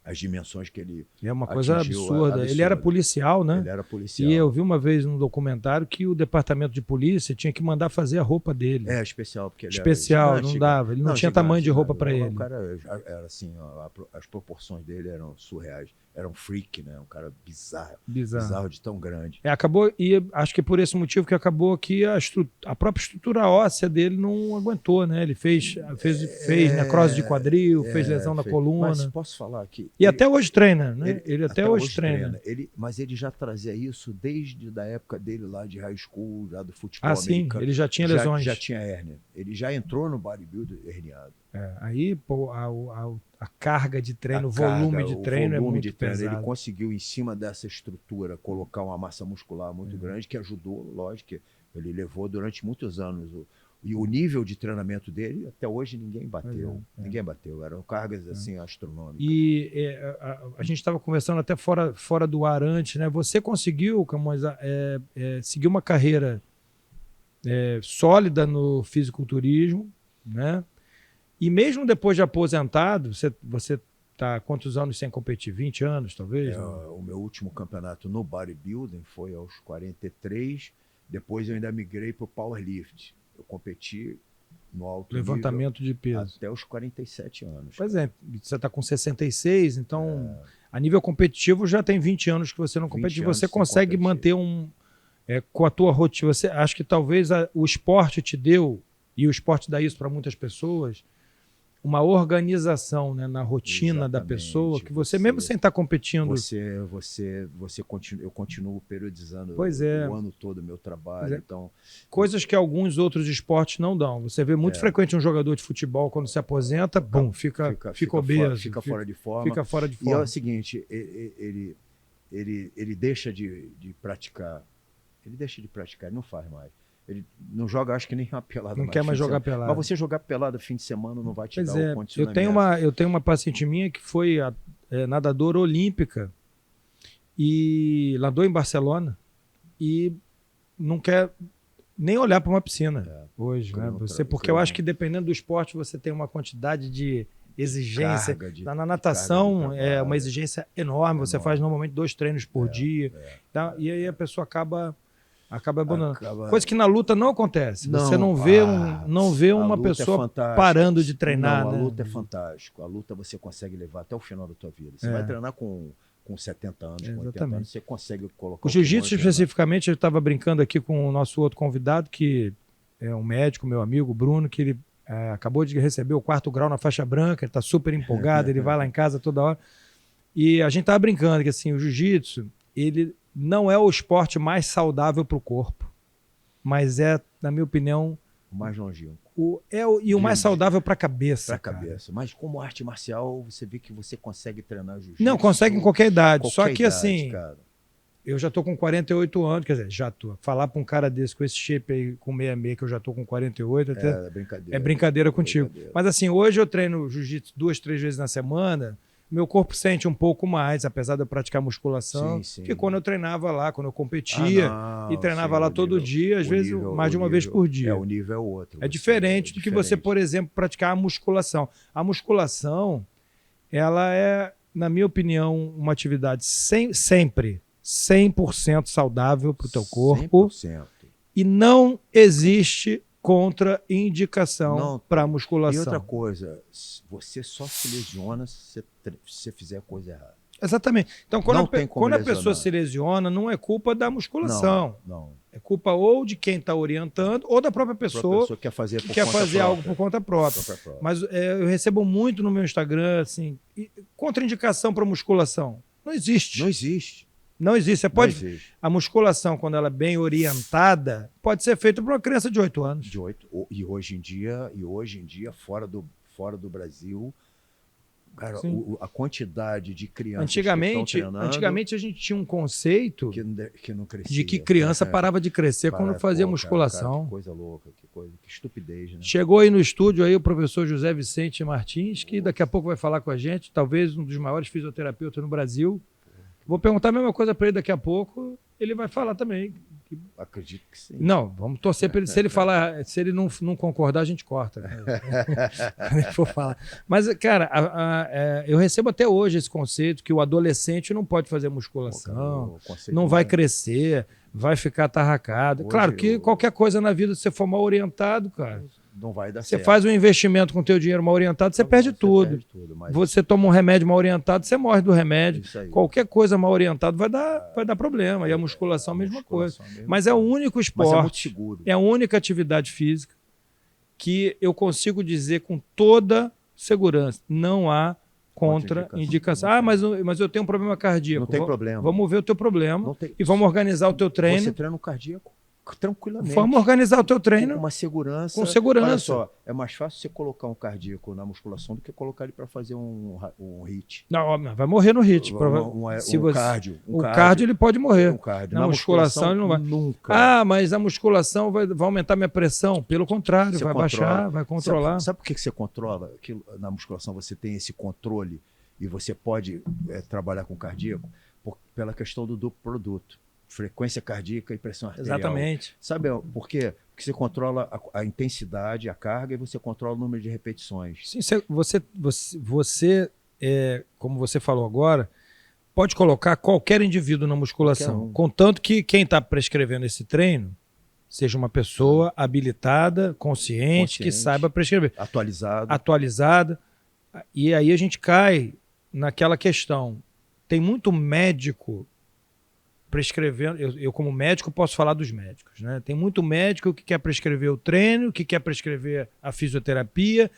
As dimensões que ele é uma coisa absurda. Ele era policial, né? Ele era policial. E eu vi uma vez num documentário que o departamento de polícia tinha que mandar fazer a roupa dele. Especial. Porque ele era não dava. Ele não tinha tamanho de roupa para ele. O cara era assim, as proporções dele eram surreais. Era um freak, né? Um cara bizarro de tão grande. Acabou, e acho que por esse motivo que acabou que a própria estrutura óssea dele não aguentou, né? Ele fez necrose de quadril, fez lesão na coluna. Mas posso falar que... E até hoje treina, né? Ele até hoje treina. Mas ele já trazia isso desde a época dele lá de high school, já do futebol sim, americano. ele já tinha lesões. Já tinha hérnia. Ele já entrou no bodybuilder herniado. Aí a carga de treino, o volume de treino é muito pesado. Ele conseguiu, em cima dessa estrutura, colocar uma massa muscular muito grande, que ajudou, lógico, ele levou durante muitos anos. E o nível de treinamento dele, até hoje, ninguém bateu. Ninguém bateu. Eram cargas assim astronômicas. E a gente estava conversando até fora do ar antes, né? Você conseguiu, Camões, seguir uma carreira sólida no fisiculturismo, né? E mesmo depois de aposentado, você está quantos anos sem competir? 20 anos, talvez? O meu último campeonato no bodybuilding foi aos 43. Depois eu ainda migrei para o powerlift. Eu competi no alto levantamento de peso até os 47 anos. Pois é, você está com 66, então a nível competitivo já tem 20 anos que você não compete. Você consegue manter com a tua rotina. Você acha que talvez o esporte te deu, e o esporte dá isso para muitas pessoas, uma organização, né, na rotina da pessoa, que você mesmo sem estar competindo... Eu continuo periodizando o ano todo o meu trabalho. Então, coisas que alguns outros esportes não dão. Você vê muito frequente um jogador de futebol, quando se aposenta, fica obeso. Fica fora de forma. Fica fora de forma. E é o seguinte, ele deixa de praticar. Ele deixa de praticar, ele não faz mais. Ele não joga, acho que nem uma pelada. Não quer mais jogar pelada. Mas você jogar pelada fim de semana não vai te dar o condicionamento. Eu tenho uma paciente minha que foi nadadora olímpica e nadou em Barcelona e não quer nem olhar para uma piscina hoje, né? Porque eu acho que dependendo do esporte você tem uma quantidade de exigência. Na natação é uma exigência enorme. Você faz normalmente 2 treinos por dia. Tá? E aí a pessoa acaba abandonando. Coisa que na luta não acontece. Você não vê uma pessoa parando de treinar. Não, a né? luta é fantástico. A luta você consegue levar até o final da tua vida. Você vai treinar com 70 anos, com 80 anos, você consegue colocar... O jiu-jitsu, especificamente, eu estava brincando aqui com o nosso outro convidado, que é um médico, meu amigo, Bruno, que ele acabou de receber o 4º grau na faixa branca, ele está super empolgado, ele vai lá em casa toda hora. E a gente estava brincando que assim, o jiu-jitsu, ele não é o esporte mais saudável para o corpo, mas é, na minha opinião... O mais longínquo. O mais saudável para a cabeça. Para a cabeça. Mas como arte marcial, você vê que você consegue treinar jiu-jitsu. Não, consegue em qualquer idade. Só que idade, assim, cara. Eu já tô com 48 anos, quer dizer, já tô. Falar para um cara desse com esse shape aí, com 66, que eu já tô com 48, é brincadeira contigo. Mas assim, hoje eu treino jiu-jitsu 2, 3 vezes na semana. Meu corpo sente um pouco mais, apesar de eu praticar musculação, que quando eu treinava lá, quando eu competia e treinava lá todo dia, às vezes mais de uma vez por dia. O nível é outro. É diferente do que você, por exemplo, praticar a musculação. A musculação, ela é, na minha opinião, uma atividade sempre 100% saudável para o teu corpo. 100%. E não existe contraindicação para musculação. E outra coisa, você só se lesiona se você fizer coisa errada. Exatamente. Então, quando a pessoa se lesiona, não é culpa da musculação. Não. É culpa ou de quem está orientando ou da própria pessoa que quer fazer algo por conta própria. Mas eu recebo muito no meu Instagram, assim, contraindicação para musculação. Não existe. Não existe. Não existe. Você pode. A musculação, quando ela é bem orientada, pode ser feita por uma criança de 8 anos. E hoje em dia, fora do Brasil, cara, a quantidade de crianças Antigamente a gente tinha um conceito que não crescia, de que criança parava de crescer quando fazia musculação. Cara, que coisa louca, que estupidez, né? Chegou aí no estúdio aí o professor José Vicente Martins, que daqui a pouco vai falar com a gente, talvez um dos maiores fisioterapeutas no Brasil. Vou perguntar a mesma coisa para ele daqui a pouco, ele vai falar também. Acredito que sim. Não, vamos torcer para ele. Se ele falar, se ele não concordar, a gente corta. Vou falar. Mas, cara, eu recebo até hoje esse conceito que o adolescente não pode fazer musculação, não vai crescer, vai ficar atarracado. Claro que qualquer coisa na vida, se você for mal orientado, cara, não vai dar você certo. faz um investimento com o teu dinheiro mal orientado, você perde tudo. Você toma um remédio mal orientado, você morre do remédio. Qualquer coisa mal orientado vai dar problema. E a musculação é a mesma coisa. Mas é o único esporte, mas é muito seguro. É a única atividade física que eu consigo dizer com toda segurança, não há contraindicação. Mas eu tenho um problema cardíaco. Não tem problema. Vamos ver o teu problema e vamos organizar o teu treino. Você treina no cardíaco tranquilamente. Vamos organizar o teu treino. Com uma segurança. Com segurança. Olha só, é mais fácil você colocar um cardíaco na musculação do que colocar ele para fazer um HIIT. Não, vai morrer no HIIT. Cardio. O cardio ele pode morrer. Na musculação ele não vai. Nunca. Mas a musculação vai aumentar minha pressão. Pelo contrário, vai baixar, vai controlar. Sabe por que você controla? Que na musculação você tem esse controle e você pode trabalhar com o cardíaco pela questão do duplo produto. Frequência cardíaca e pressão arterial. Exatamente. Sabe por quê? Porque você controla a intensidade, a carga e você controla o número de repetições. Sim, você como você falou agora, pode colocar qualquer indivíduo na musculação. Contanto que quem está prescrevendo esse treino seja uma pessoa habilitada, consciente, que saiba prescrever. Atualizada. E aí a gente cai naquela questão. Tem muito médico prescrevendo, eu como médico posso falar dos médicos, né? Tem muito médico que quer prescrever o treino, que quer prescrever a fisioterapia.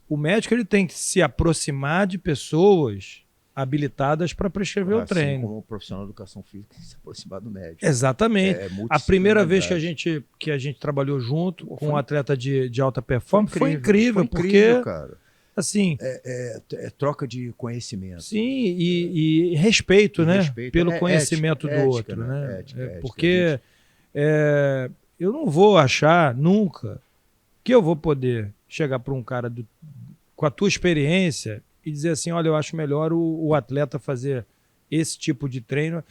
O médico ele tem que se aproximar de pessoas habilitadas para prescrever o treino. Como o profissional de educação física se aproximar do médico. Exatamente. A primeira vez que a gente trabalhou junto com um atleta de alta performance foi incrível, porque cara. Assim, troca de conhecimento. Sim, e respeito, né? Pelo conhecimento do outro, né? Porque eu não vou achar nunca que eu vou poder chegar para um cara com a tua experiência e dizer assim, olha, eu acho melhor o atleta fazer esse tipo de treino.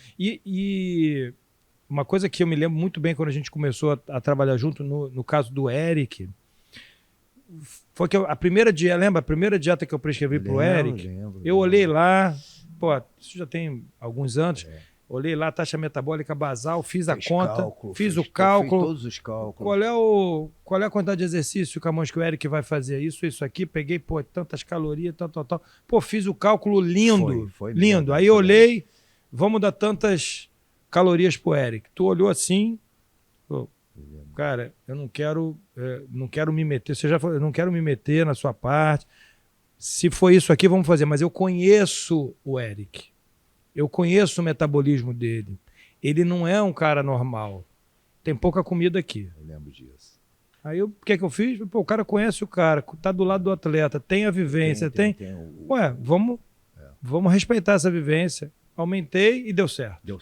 uma coisa que eu me lembro muito bem quando a gente começou a trabalhar junto, no caso do Eric, foi que a primeira dieta, lembra? A primeira dieta que eu prescrevi pro Eric, eu olhei lá, pô, isso já tem alguns anos, olhei lá a taxa metabólica basal, fiz a conta, fiz o cálculo. Todos os cálculos. Qual é a quantidade de exercício, Camões, que o Eric vai fazer? Isso aqui, peguei, pô, tantas calorias, tal. Pô, fiz o cálculo lindo, foi lindo. mesmo, Aí eu olhei, vamos dar tantas calorias pro Eric. Tu olhou assim, pô, cara, eu não quero me meter, você já falou, eu não quero me meter na sua parte. Se for isso aqui, vamos fazer. Mas eu conheço o Eric. Eu conheço o metabolismo dele. Ele não é um cara normal. Tem pouca comida aqui. Eu lembro disso. Aí o que eu fiz? Pô, o cara conhece o cara, tá do lado do atleta, tem a vivência, tem. Ué, vamos respeitar essa vivência. Aumentei e deu certo. Deu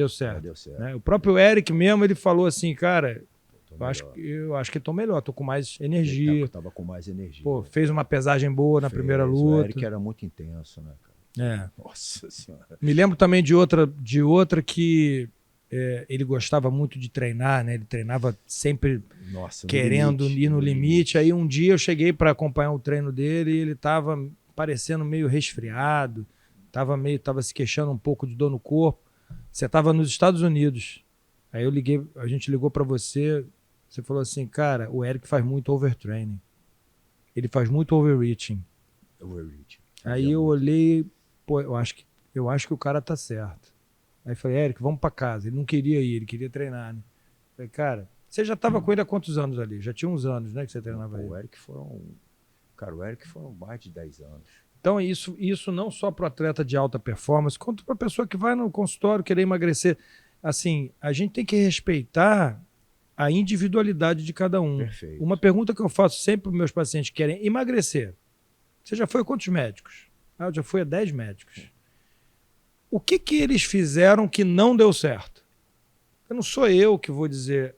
certo. Né? O próprio Eric mesmo, ele falou assim, cara, eu acho que tô melhor, tô com mais energia. Eu tava com mais energia. Pô, fez uma pesagem boa na primeira luta. O Eric era muito intenso, né, cara? Nossa Senhora. Me lembro também de outra que ele gostava muito de treinar, né? Ele treinava sempre querendo ir no limite. Aí um dia eu cheguei para acompanhar o treino dele e ele estava parecendo meio resfriado, tava se queixando um pouco de dor no corpo. Você estava nos Estados Unidos. Aí a gente ligou para você falou assim, cara, o Eric faz muito overtraining. Ele faz muito overreaching. Aí eu olhei, pô, eu acho que o cara tá certo. Aí falei, Eric, vamos para casa. Ele não queria ir, ele queria treinar, né? Falei, cara, você já estava com ele há quantos anos ali? Já tinha uns anos, né, que você treinava ele? O Eric foram mais de 10 anos. Então, isso não só para o atleta de alta performance, quanto para a pessoa que vai no consultório querer emagrecer. Assim, a gente tem que respeitar a individualidade de cada um. Perfeito. Uma pergunta que eu faço sempre para os meus pacientes que querem emagrecer. Você já foi a quantos médicos? Eu já fui a 10 médicos. O que eles fizeram que não deu certo? Não sou eu que vou dizer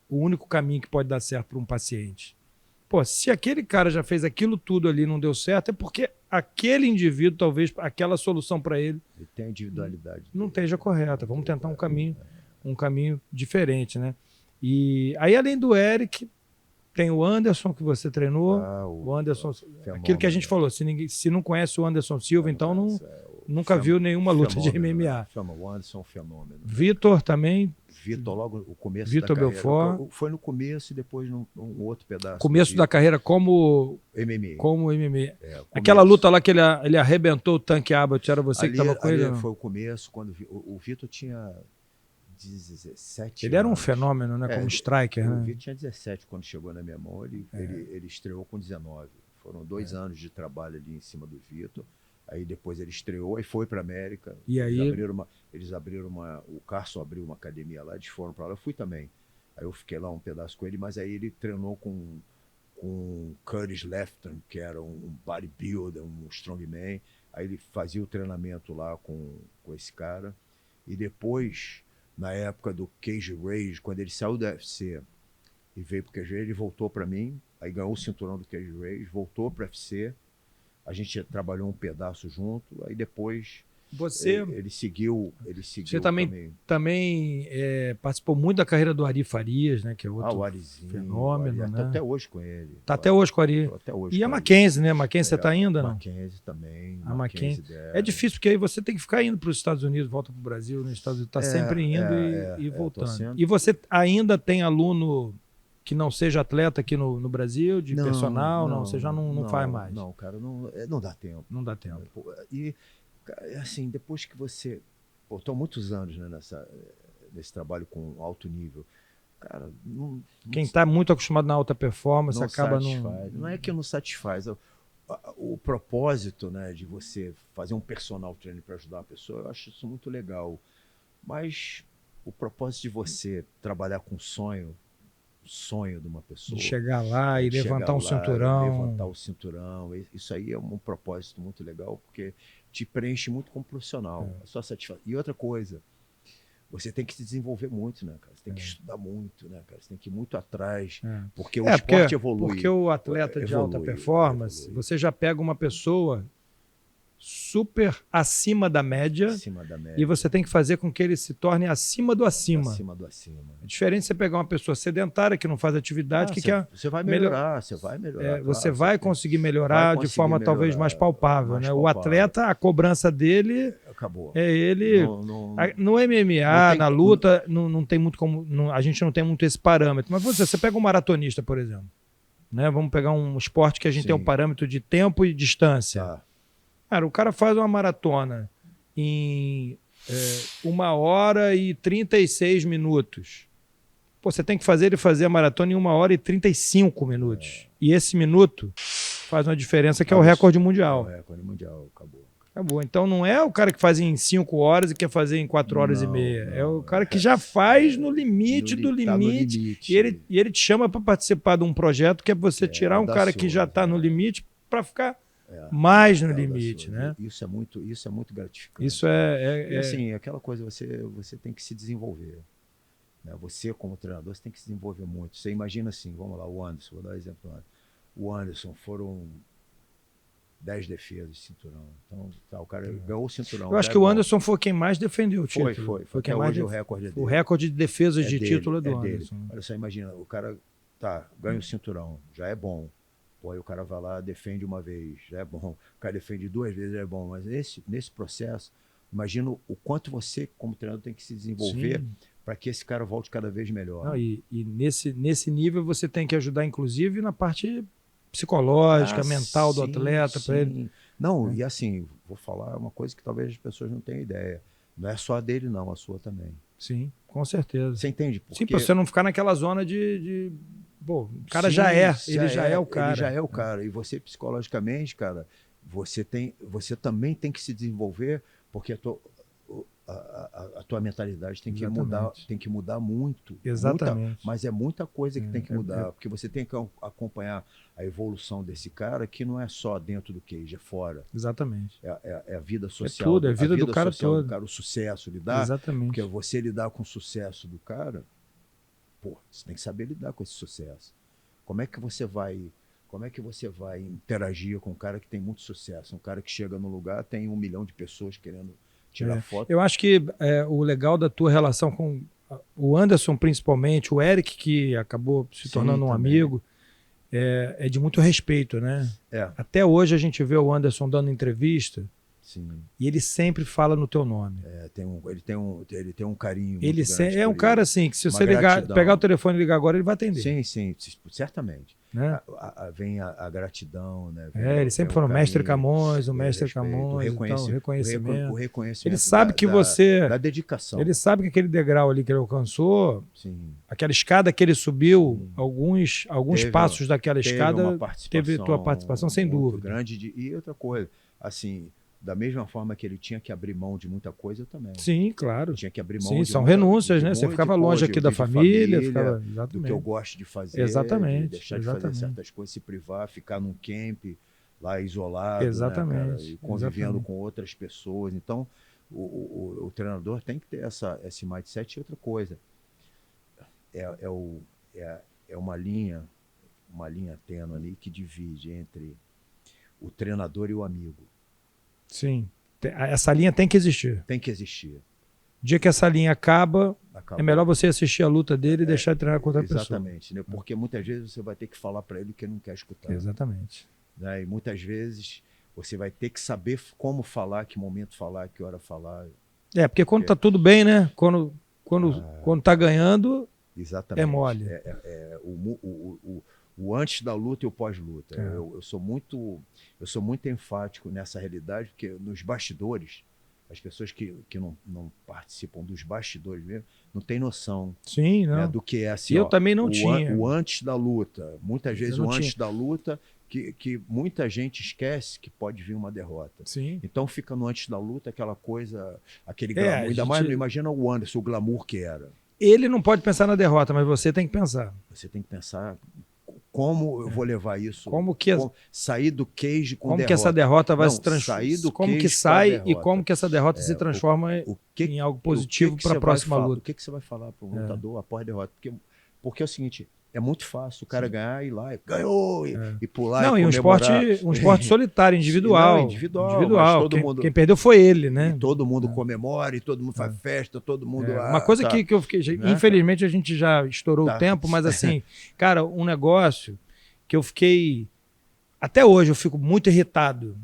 o único caminho que pode dar certo para um paciente. Pô, se aquele cara já fez aquilo tudo ali e não deu certo, é porque aquele indivíduo, talvez, aquela solução para ele tem a individualidade. Não esteja correta. Vamos tentar um caminho diferente, né? E aí, além do Eric, tem o Anderson, que você treinou. O Anderson, aquilo que a gente falou, se não conhece o Anderson Silva, então nunca viu nenhuma luta de MMA. O Anderson é um fenômeno. Vitor também. Vitor, logo o começo Vitor da carreira. Belfort. Foi no começo e depois num outro pedaço. Começo da carreira como MMA. Aquela luta lá que ele arrebentou o Tank Abbott, era você que estava com ele? Foi o começo, quando o Vitor tinha 17 Ele era um fenômeno, né? Como striker. O Vitor tinha 17 quando chegou na minha mão, ele estreou com 19. Foram 2 anos de trabalho ali em cima do Vitor. Aí depois ele estreou e foi para América. E aí eles abriram o Carson abriu uma academia lá, eles foram para lá, eu fui também. Aí eu fiquei lá um pedaço com ele, mas aí ele treinou com Curtis Lefton, que era um bodybuilder, um strongman. Aí ele fazia o treinamento lá com esse cara. E depois, na época do Cage Rage, quando ele saiu da UFC e veio pro Cage Rage, ele voltou para mim, aí ganhou o cinturão do Cage Rage, voltou para UFC. A gente trabalhou um pedaço junto, aí depois ele seguiu. Você também participou muito da carreira do Ari Farias, né? Que é outro fenômeno. Né? Tô até hoje com ele. Tá até hoje com o Ari. E a Mackenzie, né? Mackenzie, você tá ainda, não? Mackenzie também. A Mackenzie. É difícil, porque aí você tem que ficar indo para os Estados Unidos, volta para o Brasil, nos Estados Unidos, tá sempre indo e voltando. E você ainda tem aluno que não seja atleta aqui no Brasil, de personal, você já não faz mais? Não, cara, não dá tempo. Não dá tempo. E, assim, depois que você... Estou há muitos anos, né, nesse trabalho com alto nível. Cara, quem está muito acostumado na alta performance acaba não é que não satisfaz. O propósito, né, de você fazer um personal training para ajudar a pessoa, eu acho isso muito legal. Mas o propósito de você trabalhar com sonho de uma pessoa. De chegar lá e levantar um cinturão. Levantar o cinturão. Isso aí é um propósito muito legal, porque te preenche muito como profissional. A sua satisfação. E outra coisa, você tem que se desenvolver muito, né, cara? Você tem que estudar muito, né, cara? Você tem que ir muito atrás, porque o esporte evolui. Porque o atleta de alta performance, você já pega uma pessoa super acima da média, Acima da média. e você tem que fazer com que ele se torne acima do acima. Acima do acima. É diferente você pegar uma pessoa sedentária que não faz atividade, que quer Você vai melhorar, você vai melhorar. você claro, vai conseguir melhorar vai de forma conseguir talvez melhorar, mais palpável, mais né? O palpável. atleta, a cobrança dele Acabou. é ele. No MMA, não tem na luta, não tem muito como. A gente não tem muito esse parâmetro. Mas você pega um maratonista, por exemplo. Né? Vamos pegar um esporte que a gente Sim. tem um parâmetro de tempo e distância. Tá. Cara, o cara faz uma maratona em 1h36. Pô, você tem que fazer ele fazer a maratona em 1h35. E esse minuto faz uma diferença que é o recorde mundial. É o recorde mundial, acabou. Acabou. Então não é o cara que faz em 5 horas e quer fazer em 4h30. É o cara que já faz no limite do limite. Tá no limite. E ele te chama para participar de um projeto que é você tirar um cara que já está no limite para ficar mais no limite, né? Isso é muito gratificante. Isso E assim, aquela coisa, você tem que se desenvolver. Né? Você, como treinador, você tem que se desenvolver muito. Você imagina assim, vamos lá, o Anderson, vou dar um exemplo. O Anderson foram 10 defesas de cinturão. Então, o cara ganhou o cinturão. Eu acho que o Anderson foi quem mais defendeu o título. Foi quem mais o recorde dele. O recorde de defesas de título é do dele. Anderson. Olha só, imagina, o cara ganha o cinturão, já é bom. Pô, aí o cara vai lá, defende uma vez, já é bom. O cara defende 2 vezes, já é bom. Mas nesse processo, imagina o quanto você, como treinador, tem que se desenvolver para que esse cara volte cada vez melhor. Não, e nesse nível você tem que ajudar, inclusive, na parte psicológica, mental do atleta. Para ele. Não, e assim, vou falar uma coisa que talvez as pessoas não tenham ideia. Não é só a dele, não, a sua também. Sim, com certeza. Você entende? Porque... Sim, para você não ficar naquela zona de... Pô, o cara já é o cara. Ele já é o cara. E você, psicologicamente, cara, você também tem que se desenvolver, porque a tua mentalidade tem que mudar muito. Exatamente. Mas é muita coisa que tem que mudar, porque você tem que acompanhar a evolução desse cara, que não é só dentro do cage, é fora. Exatamente. É a vida social. É tudo, é a vida do cara todo. O sucesso, lidar. Exatamente. Porque você lidar com o sucesso do cara, pô, você tem que saber lidar com esse sucesso. Como é que você vai interagir com um cara que tem muito sucesso? Um cara que chega no lugar, tem 1 milhão de pessoas querendo tirar foto. Eu acho que o legal da tua relação com o Anderson, principalmente, o Eric, que acabou se tornando um amigo, é de muito respeito, né? Até hoje a gente vê o Anderson dando entrevista. Sim. E ele sempre fala no teu nome. Ele tem um carinho. Ele é um cara assim, que se você pegar o telefone e ligar agora, ele vai atender. Sim, certamente. Né? Vem a gratidão, né? Ele sempre falou mestre Camões, o mestre Camões, o reconhecimento. O reconhecimento. Ele sabe que você. Da dedicação. Ele sabe que aquele degrau ali que ele alcançou, aquela escada que ele subiu, alguns passos daquela escada, teve tua participação, sem dúvida. Grande. E outra coisa, assim. Da mesma forma que ele tinha que abrir mão de muita coisa, eu também. Sim, claro. Tinha que abrir mão são renúncias, né? Você ficava longe aqui da família, do que eu gosto de fazer. Exatamente. De deixar de fazer certas coisas, se privar, ficar num camp lá isolado, exatamente, né, cara, e convivendo com outras pessoas. Então, o treinador tem que ter esse mindset. E outra coisa, é uma linha tênue ali que divide entre o treinador e o amigo. Sim. Essa linha tem que existir. Tem que existir. O dia que essa linha acaba, é melhor você assistir a luta dele e deixar de treinar com outra pessoa. Exatamente. Né? Porque muitas vezes você vai ter que falar para ele o que ele não quer escutar. Exatamente. Né? E muitas vezes você vai ter que saber como falar, que momento falar, que hora falar. Porque quando tá tudo bem, né? Quando tá ganhando, exatamente. É mole. O antes da luta e o pós-luta. Eu sou muito enfático nessa realidade, porque nos bastidores, as pessoas que não participam dos bastidores mesmo, não tem noção. Sim, não. Né, do que é assim. Eu também não tinha. O antes da luta. Muitas vezes o antes da luta, que muita gente esquece que pode vir uma derrota. Sim. Então fica no antes da luta aquela coisa, aquele glamour. Ainda mais, imagina o Anderson, o glamour que era. Ele não pode pensar na derrota, mas você tem que pensar. Você tem que pensar como eu vou levar isso. Sair do cage com derrota. Como que essa derrota vai se transformar. Como que sai e como que essa derrota se transforma em algo positivo para a próxima luta. O que você vai falar para o lutador após a derrota? Porque é o seguinte, é muito fácil o cara ganhar e ir lá, ganhou, e pular Não, e e um esporte solitário, individual. Não, individual. Mas todo mundo, Quem perdeu foi ele, né? e todo mundo comemora, e todo mundo faz festa, todo mundo... Uma coisa que eu fiquei... Né? Infelizmente a gente já estourou o tempo, mas assim, cara, um negócio que eu fiquei... Até hoje eu fico muito irritado,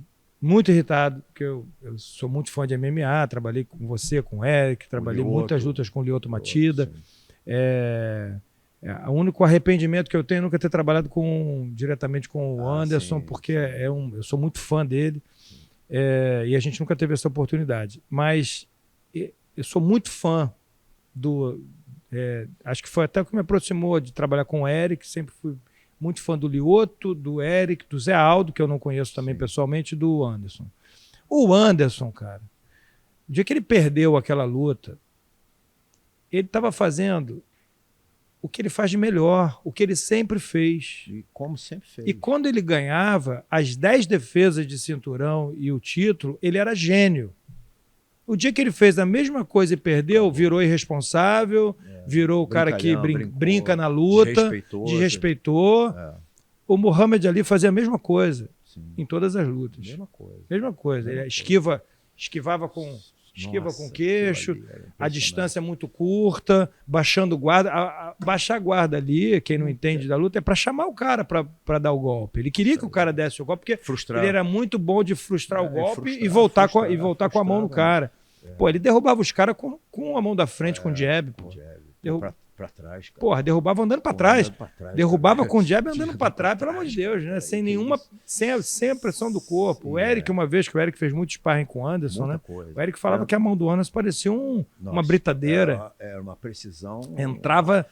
porque eu sou muito fã de MMA, trabalhei com você, com o Eric, trabalhei muitas lutas com o Lyoto Machida. O único arrependimento que eu tenho é nunca ter trabalhado diretamente com o Anderson, porque eu sou muito fã dele, e a gente nunca teve essa oportunidade. Mas eu sou muito fã acho que foi até o que me aproximou de trabalhar com o Eric, sempre fui muito fã do Lyoto, do Eric, do Zé Aldo, que eu não conheço também pessoalmente, e do Anderson. O Anderson, cara, o dia que ele perdeu aquela luta, ele estava fazendo o que ele faz de melhor, o que ele sempre fez. E como sempre fez. E quando ele ganhava as 10 defesas de cinturão e o título, ele era gênio. O dia que ele fez a mesma coisa e perdeu, virou irresponsável, virou o cara que brinca na luta, desrespeitou. O Muhammad Ali fazia a mesma coisa em todas as lutas. Mesma coisa. Ele esquivava com queixo, a distância é muito curta, baixando guarda. Baixar a guarda ali, quem não entende da luta, é para chamar o cara para dar o golpe. Ele queria que o cara desse o golpe, porque ele era muito bom de frustrar o golpe e voltar com a mão no cara. Pô, ele derrubava os caras com a mão da frente, com jab. Pô. Pra trás, cara. Porra, derrubava andando pra trás. Derrubava com jab andando pra trás, pelo amor de Deus, né? Sem a pressão do corpo. O Eric, uma vez que o Eric fez muito sparring com o Anderson, né? O Eric falava que a mão do Anderson parecia uma britadeira. Era uma precisão. Entrava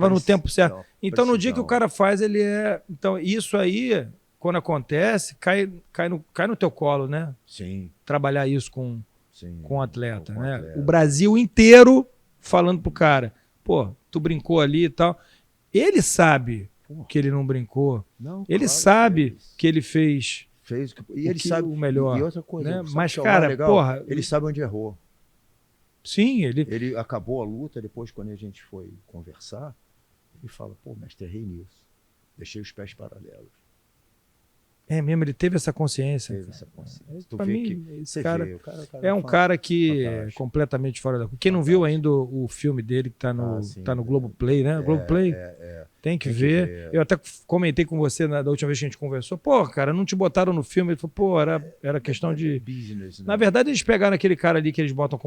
no tempo certo. Então, no dia que o cara faz, ele é... Então, isso aí, quando acontece, cai no teu colo, né? Sim. Trabalhar isso com o atleta, né? O Brasil inteiro falando pro cara, pô, tu brincou ali e tal. Ele sabe que ele não brincou. Ele sabe que ele fez e ele sabe o melhor. E outra coisa, né? Mas, cara, porra... Ele sabe onde errou. Sim, ele acabou a luta, depois quando a gente foi conversar, ele fala, pô, mestre, errei nisso. Deixei os pés paralelos. É mesmo, ele teve essa consciência. Pra mim, esse cara é um cara que é completamente fora da curva. Quem não viu ainda o filme dele, que tá no Globoplay, né? Globoplay, tem que ver. Eu até comentei com você da última vez que a gente conversou. Pô, cara, não te botaram no filme. Ele falou, pô, era questão de... business, né? Na verdade, eles pegaram aquele cara ali que eles botam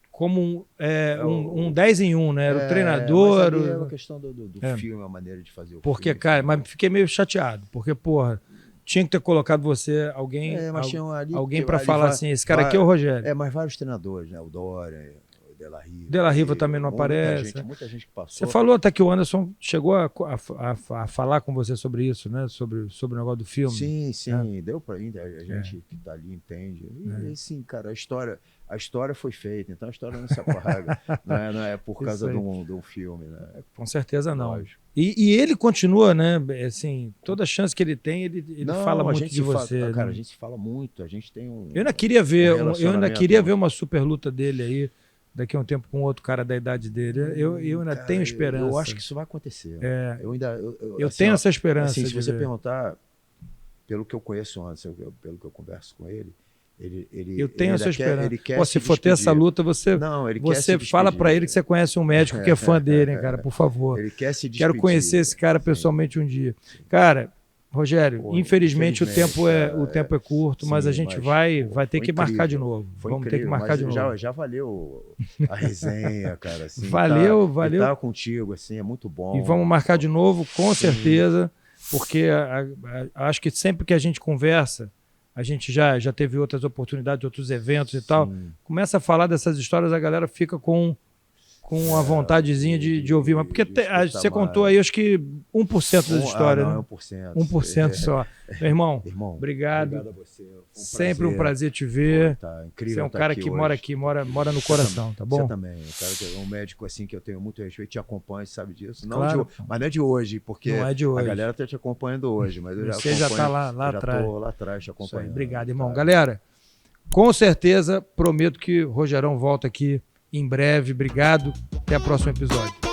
como um 10 em 1, né? Era o treinador. Mas é uma questão do filme, a maneira de fazer o porque, filme. Cara, mas fiquei meio chateado. Porque, porra... Tinha que ter colocado você, alguém para falar assim, esse cara aqui é o Rogério. Mas vários treinadores, né? O Dória, o De La Riva também não aparece. Muita gente que passou. Você falou até que o Anderson chegou a falar com você sobre isso, né? Sobre o negócio do filme. Sim. Deu para a gente que está ali entende. E sim, cara, a história foi feita, então a história não se apaga. não é por causa de um filme, né? Com certeza não. Lógico. E ele continua, né? Assim, toda chance que ele tem, ele fala muito de você. Cara, né? a gente se fala muito, a gente tem um. Eu ainda queria ver uma super luta dele aí, daqui a um tempo com outro cara da idade dele. Eu ainda tenho esperança. Eu acho que isso vai acontecer. Eu tenho essa esperança. Assim, se você perguntar, pelo que eu conheço antes, pelo que eu converso com ele, eu tenho essa esperança. Ele quer se for ter essa luta, você fala para ele que você conhece um médico que é fã dele, hein, cara, por favor. Ele quer se despedir. Quero conhecer esse cara pessoalmente um dia. Cara, Rogério, infelizmente o tempo é curto, mas a gente vai ter que marcar de novo. Vamos ter que marcar de novo. Já valeu a resenha, cara. Assim, valeu. Estar contigo, assim, é muito bom. E vamos marcar de novo, com certeza, porque acho que sempre que a gente conversa, a gente já teve outras oportunidades, outros eventos e tal. Começa a falar dessas histórias, a galera fica com a vontadezinha de ouvir. Mas porque você contou aí, acho que 1% das histórias. Não, né? 1%. 1% só. Meu irmão, obrigado. Obrigado a você. Sempre um prazer te ver. Incrível. Você é um cara que mora aqui, mora no coração, tá bom? Você também. Um médico assim que eu tenho muito respeito, te acompanha, sabe disso. Claro. Mas não é de hoje, porque não é de hoje. A galera está te acompanhando hoje. Mas você já está lá atrás. Estou lá atrás te acompanhando. Obrigado, irmão. Galera, com certeza, prometo que o Rogerão volta aqui em breve. Obrigado. Até o próximo episódio.